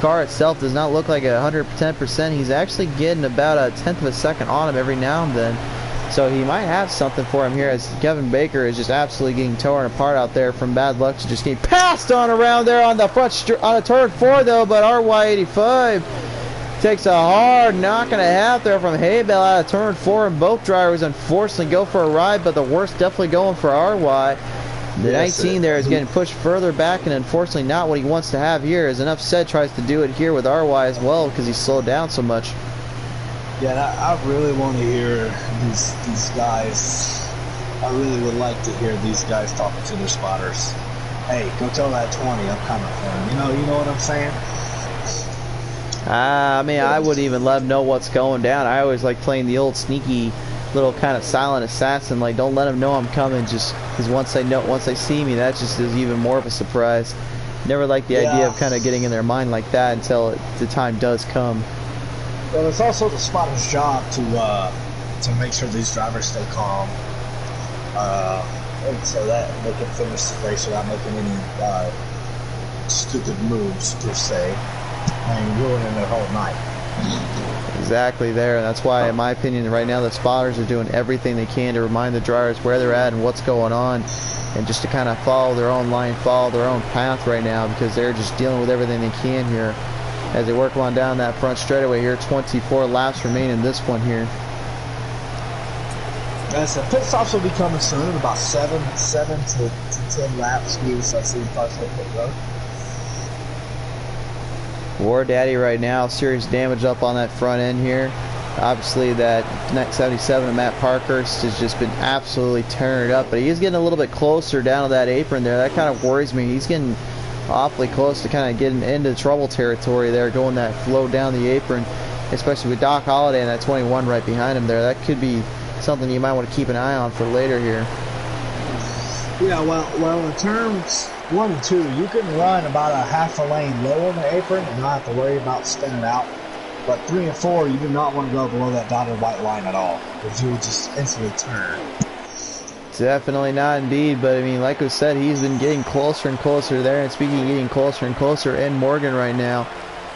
car itself does not look like 110%, he's actually getting about a 1/10 of a second on him every now and then. So he might have something for him here, as Kevin Baker is just absolutely getting torn apart out there from bad luck to just getting passed on around there on the front on a turn 4 though. But RY85 takes a hard knock and a half there from Abel out of turn 4, and both drivers unfortunately go for a ride, but the worst definitely going for RY. The 19 there is getting pushed further back, and unfortunately not what he wants to have here, as Enough Said tries to do it here with RY as well because he's slowed down so much. Yeah, I really want to hear these guys. I really would like to hear these guys talking to their spotters. Hey, go tell that 20 I'm coming for him. You know what I'm saying? I wouldn't even let him know what's going down. I always like playing the old sneaky little kind of silent assassin. Like, don't let them know I'm coming, just because once they see me, that just is even more of a surprise. Never liked the idea of kind of getting in their mind like that until the time does come. Well, it's also the spotter's job to make sure these drivers stay calm, and so that they can finish the race without making any stupid moves per se, and ruining their whole night. Exactly there, and that's why, in my opinion, right now the spotters are doing everything they can to remind the drivers where they're at and what's going on, and just to kind of follow their own line, follow their own path right now, because they're just dealing with everything they can here as they work on down that front straightaway here. 24 laps remain in this one here. As the pit stops will be coming soon, in about 7 to 10 laps. We will start seeing cars hit pit road. War Daddy right now, serious damage up on that front end here. Obviously that 77 of Matt Parkhurst has just been absolutely tearing it up, but he is getting a little bit closer down to that apron there. That kind of worries me. He's getting awfully close to kind of getting into trouble territory there, going that flow down the apron, especially with Doc Holliday and that 21 right behind him there. That could be something you might want to keep an eye on for later here. Yeah, well, in turns 1 and 2, you can run about a half a lane lower in the apron and not have to worry about spinning out. But 3 and 4, you do not want to go below that dotted white line at all, because you will just instantly turn. Definitely not indeed, but I mean, like I said, he's been getting closer and closer there, and speaking of getting closer and closer, and Morgan right now,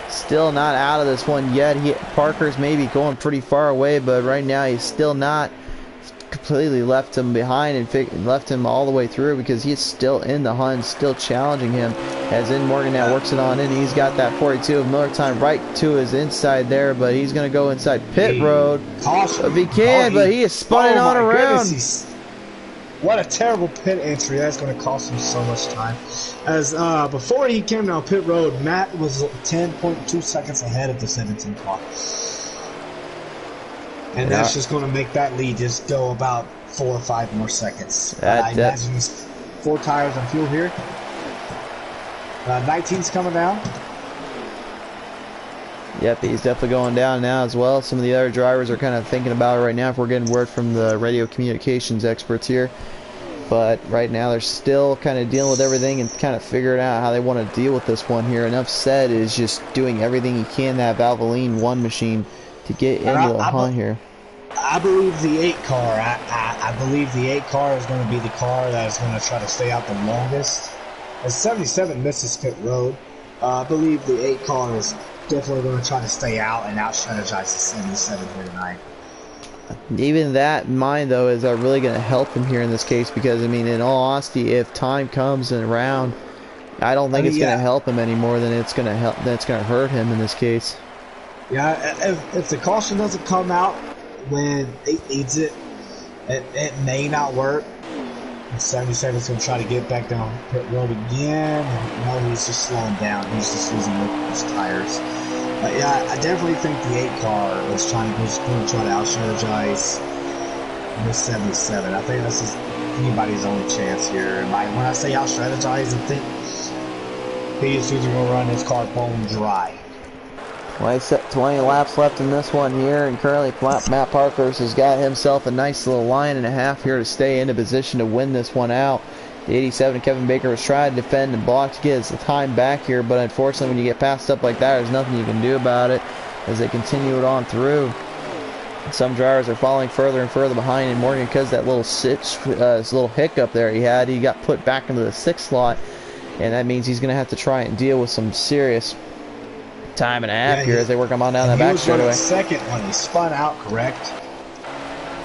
still not out of this one yet. Parker's maybe going pretty far away, but right now he's still not completely left him behind and left him all the way through, because he's still in the hunt, still challenging him, as in Morgan now works it on in. He's got that 42 of Miller Time right to his inside there, but he's going to go inside pit road if he can, but he is spun on around. Goodness, what a terrible pit entry. That's going to cost him so much time. As before he came down pit road, Matt was 10.2 seconds ahead of the 17 car. And that's just going to make that lead just go about 4 or 5 more seconds. I imagine he's 4 tires on fuel here. 19's coming down. Yep, he's definitely going down now as well. Some of the other drivers are kind of thinking about it right now, if we're getting word from the radio communications experts here. But right now they're still kind of dealing with everything and kind of figuring out how they want to deal with this one here. Enough Said is just doing everything he can, that Valvoline 1 machine, to get into the hunt here. I believe the 8 car. I believe the 8 car is going to be the car that is going to try to stay out the longest. As 77 misses pit road, I believe the 8 car is definitely going to try to stay out and out-strategize the 77 here tonight. Even that in mind, though, is really going to help him here in this case, because, I mean, in all honesty, if time comes and around, I don't think it's going to help him any more than it's going to help. That's going to hurt him in this case. Yeah, if the caution doesn't come out when it needs it, it may not work. 77's going to try to get back down pit road again. And, no, he's just slowing down. He's just losing his tires. But yeah, I definitely think the 8 car is going to try to out-strategize this 77. I think this is anybody's only chance here. And when I say out-strategize, I think he's either going to run his car bone dry. 20 laps left in this one here, and currently Matt Parkhurst has got himself a nice little line and a half here to stay into position to win this one out. The 87 Kevin Baker was trying to defend and block to get his time back here, but unfortunately when you get passed up like that, there's nothing you can do about it as they continue it on through. Some drivers are falling further and further behind, and Morgan, because that little his little hiccup there he got put back into the 6th slot, and that means he's going to have to try and deal with some serious time and a half here as they work him on down that back straightaway. He was running second when he spun out, correct?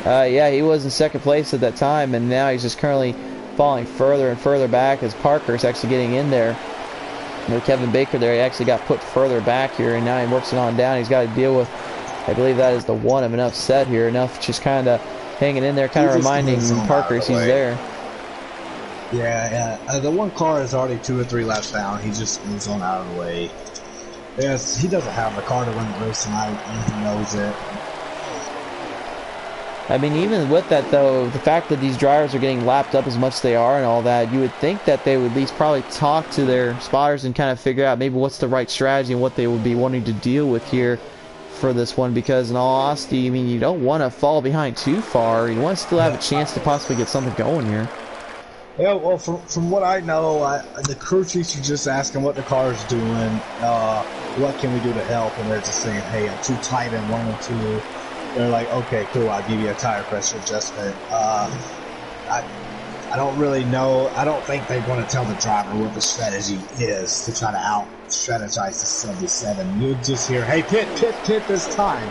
Yeah, he was in 2nd place at that time, and now he's just currently falling further and further back as Parker's actually getting in there. With Kevin Baker there, he actually got put further back here, and now he works it on down. He's got to deal with, I believe that is the 1 of Enough Said here. Enough just kind of hanging in there, kind of reminding Parkhurst he's there. Yeah. The 1 car is already 2 or 3 laps down. He just moves on out of the way. Yes, he doesn't have the car to win the race tonight, and he knows it. I mean, even with that, though, the fact that these drivers are getting lapped up as much as they are and all that, you would think that they would at least probably talk to their spotters and kind of figure out maybe what's the right strategy and what they would be wanting to deal with here for this one because, in all honesty, I mean, you don't want to fall behind too far. You want to still have a chance to possibly get something going here. Yeah, well, from what I know, the crew chiefs are just asking what the car is doing, what can we do to help, and they're just saying, hey, I'm too tight in 1 and 2. They're like, okay, cool, I'll give you a tire pressure adjustment. I don't really know. I don't think they want to tell the driver what the strategy is to try to out-strategize the 77. You'll just hear, hey, pit this time.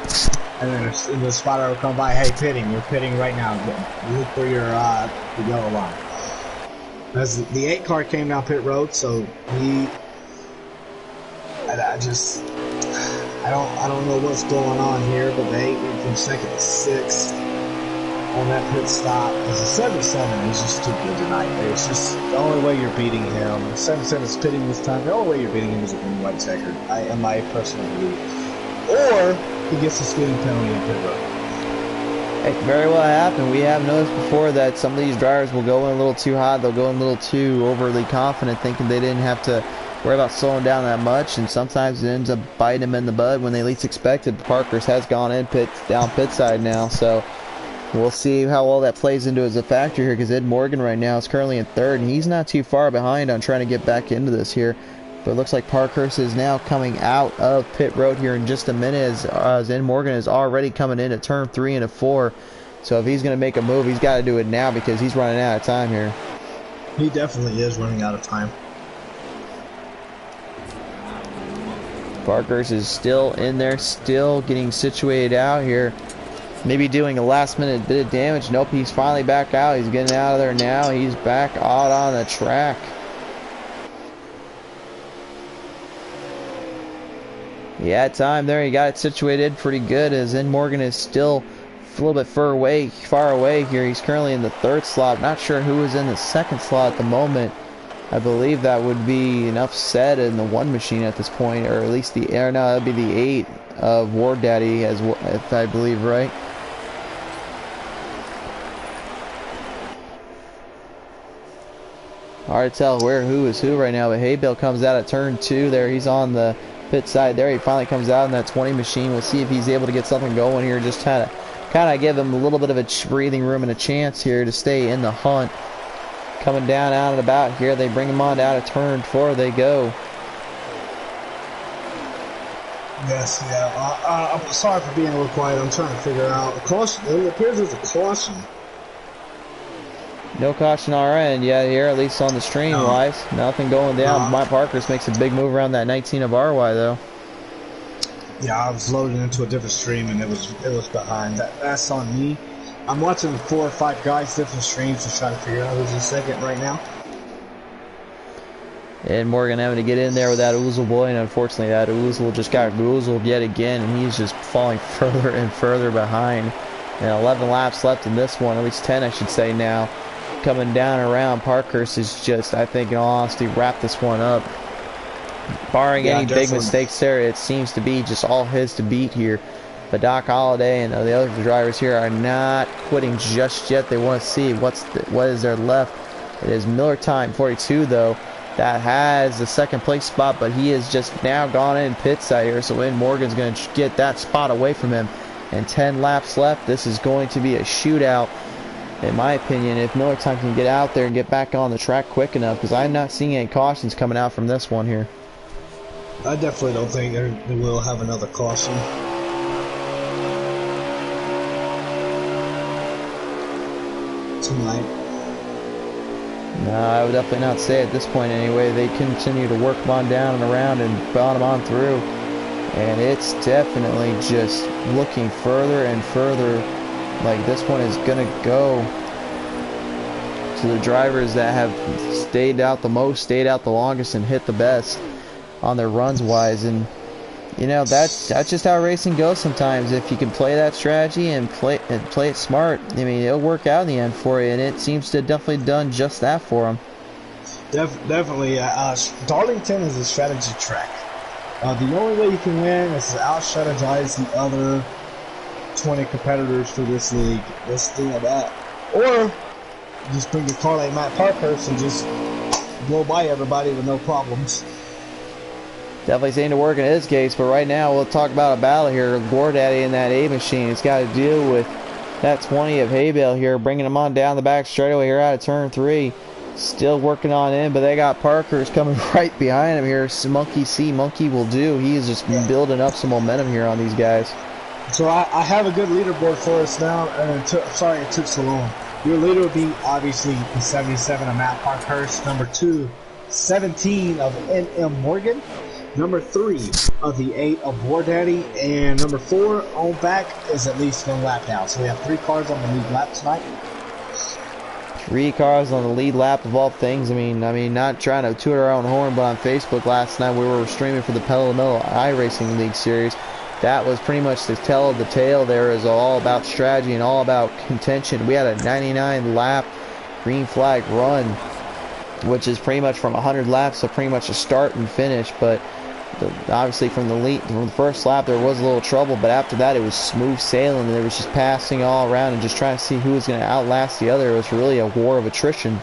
And then the spotter will come by, hey, pitting, we're pitting right now. Look for your yellow line. As the 8 car came down pit road, so I don't know what's going on here, but the 8 went from 2nd to 6th on that pit stop. Because the 77 is just too good tonight. It's just the only way you're beating him. The 77 is pitting this time. The only way you're beating him is a green white checkered, in my personal belief. Or he gets a speeding penalty in pit road. It could very well happen. We have noticed before that some of these drivers will go in a little too hot. They'll go in a little too overly confident, thinking they didn't have to worry about slowing down that much, and sometimes it ends up biting them in the bud when they least expect it. Parkhurst has gone in down pit side now, so we'll see how all that plays into as a factor here, because Ed Morgan right now is currently in 3rd, and he's not too far behind on trying to get back into this here. But it looks like Parkhurst is now coming out of pit road here in just a minute, as Ed Morgan is already coming into turn 3 and a 4. So if he's going to make a move, he's got to do it now because he's running out of time here. He definitely is running out of time. Parkhurst is still in there, still getting situated out here. Maybe doing a last minute bit of damage. Nope, he's finally back out. He's getting out of there now. He's back out on the track. He had time there. He got it situated pretty good, as Ed Morgan is still a little bit far away here. He's currently in the 3rd slot. Not sure who is in the 2nd slot at the moment. I believe that would be enough said in the 1 machine at this point, or at least no, that'd be the 8 of Ward Daddy, if I believe right. Hard to tell who is who right now, but Haybill comes out at turn 2 there. He's on the pit side there. He finally comes out in that 20 machine. We'll see if he's able to get something going here. Just kind of give him a little bit of a breathing room and a chance here to stay in the hunt. Coming down out and about here. They bring him on down to turn 4. They go. Yes, yeah. I'm sorry for being a little quiet. I'm trying to figure out. It appears there's a caution. No caution on our end yet here, at least on the stream wise. Nothing going down. Mike Parkhurst makes a big move around that 19 of RY though. Yeah, I was loading into a different stream and it was behind. That's on me. I'm watching 4 or 5 guys different streams to try to figure out who's in 2nd right now. And Morgan having to get in there with that Oozle boy, and unfortunately that Oozle just got oozled yet again, and he's just falling further and further behind. And 11 laps left in this one, at least 10 I should say now. Coming down around, Parkhurst is just, I think in all honesty, wrap this one up. Barring any big mistakes there, it seems to be just all his to beat here. But Doc Holliday and the other drivers here are not quitting just yet. They want to see what is there left. It is Miller Time 42 though. That has the 2nd place spot, but he has just now gone in pit side here. So Ed Morgan's going to get that spot away from him. And 10 laps left. This is going to be a shootout. In my opinion, if Miller Time can get out there and get back on the track quick enough, because I'm not seeing any cautions coming out from this one here. I definitely don't think they will have another caution. Tonight. No, I would definitely not say at this point anyway. They continue to work him on down and around and bottom on through. And it's definitely just looking further and further like this one is going to go to the drivers that have stayed out the most, stayed out the longest, and hit the best on their runs wise. And you know, that's just how racing goes sometimes. If you can play that strategy and play it smart, I mean, it'll work out in the end for you, and it seems to have definitely done just that for them. Definitely. Darlington is a strategy track. The only way you can win is to out-strategize the other 20 competitors for this league. Let's think of that. Or just bring your car like Matt Parkhurst and just blow by everybody with no problems. definitely seemed to work in his case. But right now, we'll talk about a battle here. GoreDaddy and that A machine. It's got to deal with that 20 of Hay Bale here, bringing him on down the back straightaway here out of turn 3. Still working on in, but they got Parker's coming right behind him here. Monkey see, Monkey will do. He is just building up some momentum here on these guys. So I have a good leaderboard for us now, and sorry it took so long. Your leader would be obviously the 77 of Matt Parkhurst, number 2, 17 of N.M. Morgan, number 3 of the 8 of GoreDaddy, and number 4 on back is at least 1 lap down. So we have 3 cars on the lead lap tonight. 3 cars on the lead lap of all things. I mean, not trying to toot our own horn, but on Facebook last night we were streaming for the Pedal Metal iRacing League Series. That was pretty much the tell of the tale. There is all about strategy and all about contention. We had a 99 lap green flag run, which is pretty much from 100 laps, so pretty much a start and finish. But obviously from the first lap there was a little trouble, but after that it was smooth sailing, and there was just passing all around and just trying to see who was going to outlast the other. It was really a war of attrition.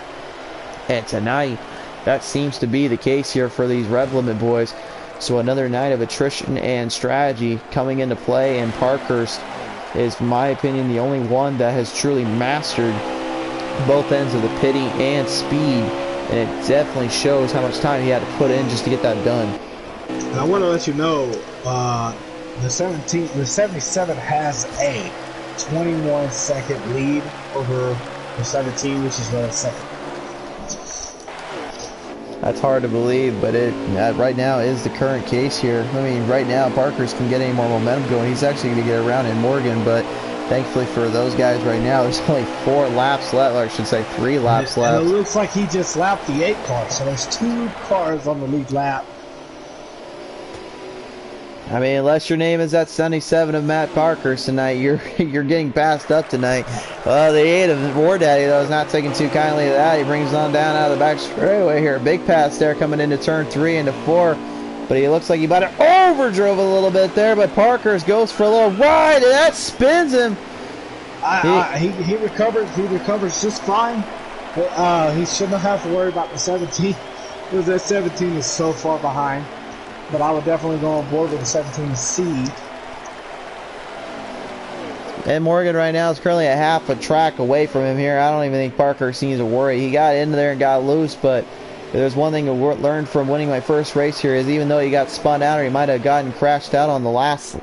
And tonight that seems to be the case here for these Rev Limit boys. So another night of attrition and strategy coming into play, and Parkhurst is, in my opinion, the only one that has truly mastered both ends of the pity and speed, and it definitely shows how much time he had to put in just to get that done. And I want to let you know, the 77 has a 21-second lead over the 17, which is running second. That's hard to believe, but that right now is the current case here. I mean, right now, Parkhurst can get any more momentum going. He's actually going to get around in Morgan, but thankfully for those guys right now, there's only 4 laps left, or I should say 3 laps left. And it looks like he just lapped the 8 car, so there's 2 cars on the lead lap. I mean, unless your name is that 77 of Matt Parkhurst tonight, you're getting passed up tonight. The 8 of GoreDaddy, though, is not taking too kindly to that. He brings on down out of the back straightaway here. Big pass there coming into turn 3 into 4. But he looks like he about to overdrove a little bit there, but Parkhurst goes for a little ride, and that spins him. He recovers just fine. But, he shouldn't have to worry about the 17, because that 17 is so far behind. But I would definitely go on board with the 17C. And Morgan right now is currently a half a track away from him here. I don't even think Parkhurst needs to worry. He got into there and got loose, but there's one thing to learn from winning my first race here is even though he got spun out or he might have gotten crashed out on the last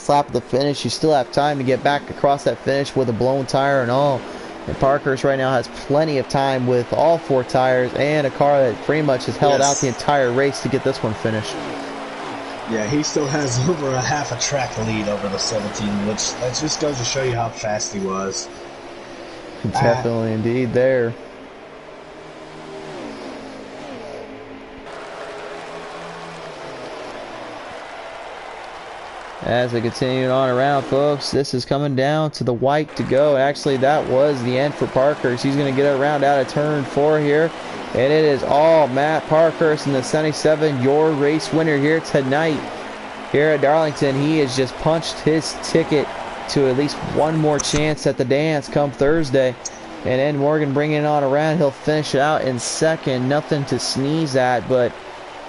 lap of the finish, you still have time to get back across that finish with a blown tire and all. And Parkhurst right now has plenty of time with all 4 tires and a car that pretty much has held out the entire race to get this one finished. Yeah, he still has over a half a track lead over the 17, which that just goes to show you how fast he was. Definitely, indeed, there. As we continue on around, folks, this is coming down to the white to go. Actually, that was the end for Parkhurst. He's going to get around out of turn 4 here. And it is all Matt Parkhurst in the 77, your race winner here tonight. Here at Darlington, he has just punched his ticket to at least one more chance at the dance come Thursday. And Ed Morgan bringing it on around. He'll finish it out in second. Nothing to sneeze at, but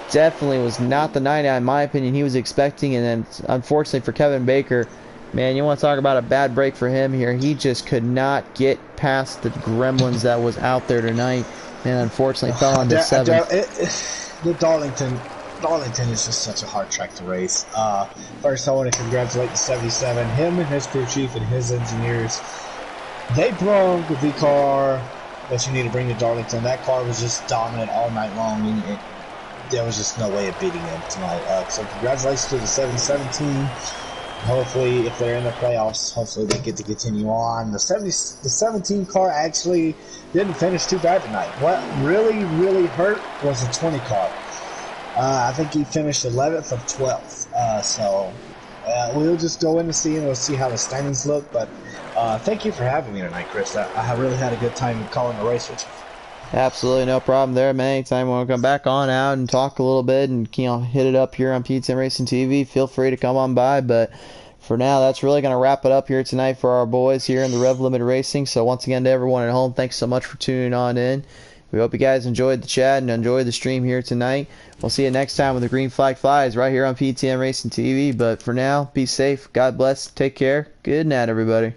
definitely was not the night, in my opinion, he was expecting. And then, unfortunately for Kevin Baker, man, you want to talk about a bad break for him here. He just could not get past the gremlins that was out there tonight. And unfortunately fell onto 7th. The Darlington is just such a hard track to race. First, I want to congratulate the 77, him and his crew chief and his engineers. They brought the car that you need to bring to Darlington. That car was just dominant all night long, and there was just no way of beating them tonight. So congratulations to the 717. Hopefully, if they're in the playoffs, hopefully they get to continue on. The 17 car actually didn't finish too bad tonight. What really, really hurt was the 20 car. I think he finished 11th of 12th. So we'll just go in to see and we'll see how the standings look. But thank you for having me tonight, Chris. I really had a good time calling the race with you. Absolutely no problem there, man. Anytime you want to come back on out and talk a little bit and hit it up here on P10 Racing TV, feel free to come on by. But for now, that's really going to wrap it up here tonight for our boys here in the Rev Limit Racing. So once again to everyone at home, thanks so much for tuning on in. We hope you guys enjoyed the chat and enjoyed the stream here tonight. We'll see you next time when the green flag flies right here on PTM Racing TV. But for now, be safe. God bless. Take care. Good night, everybody.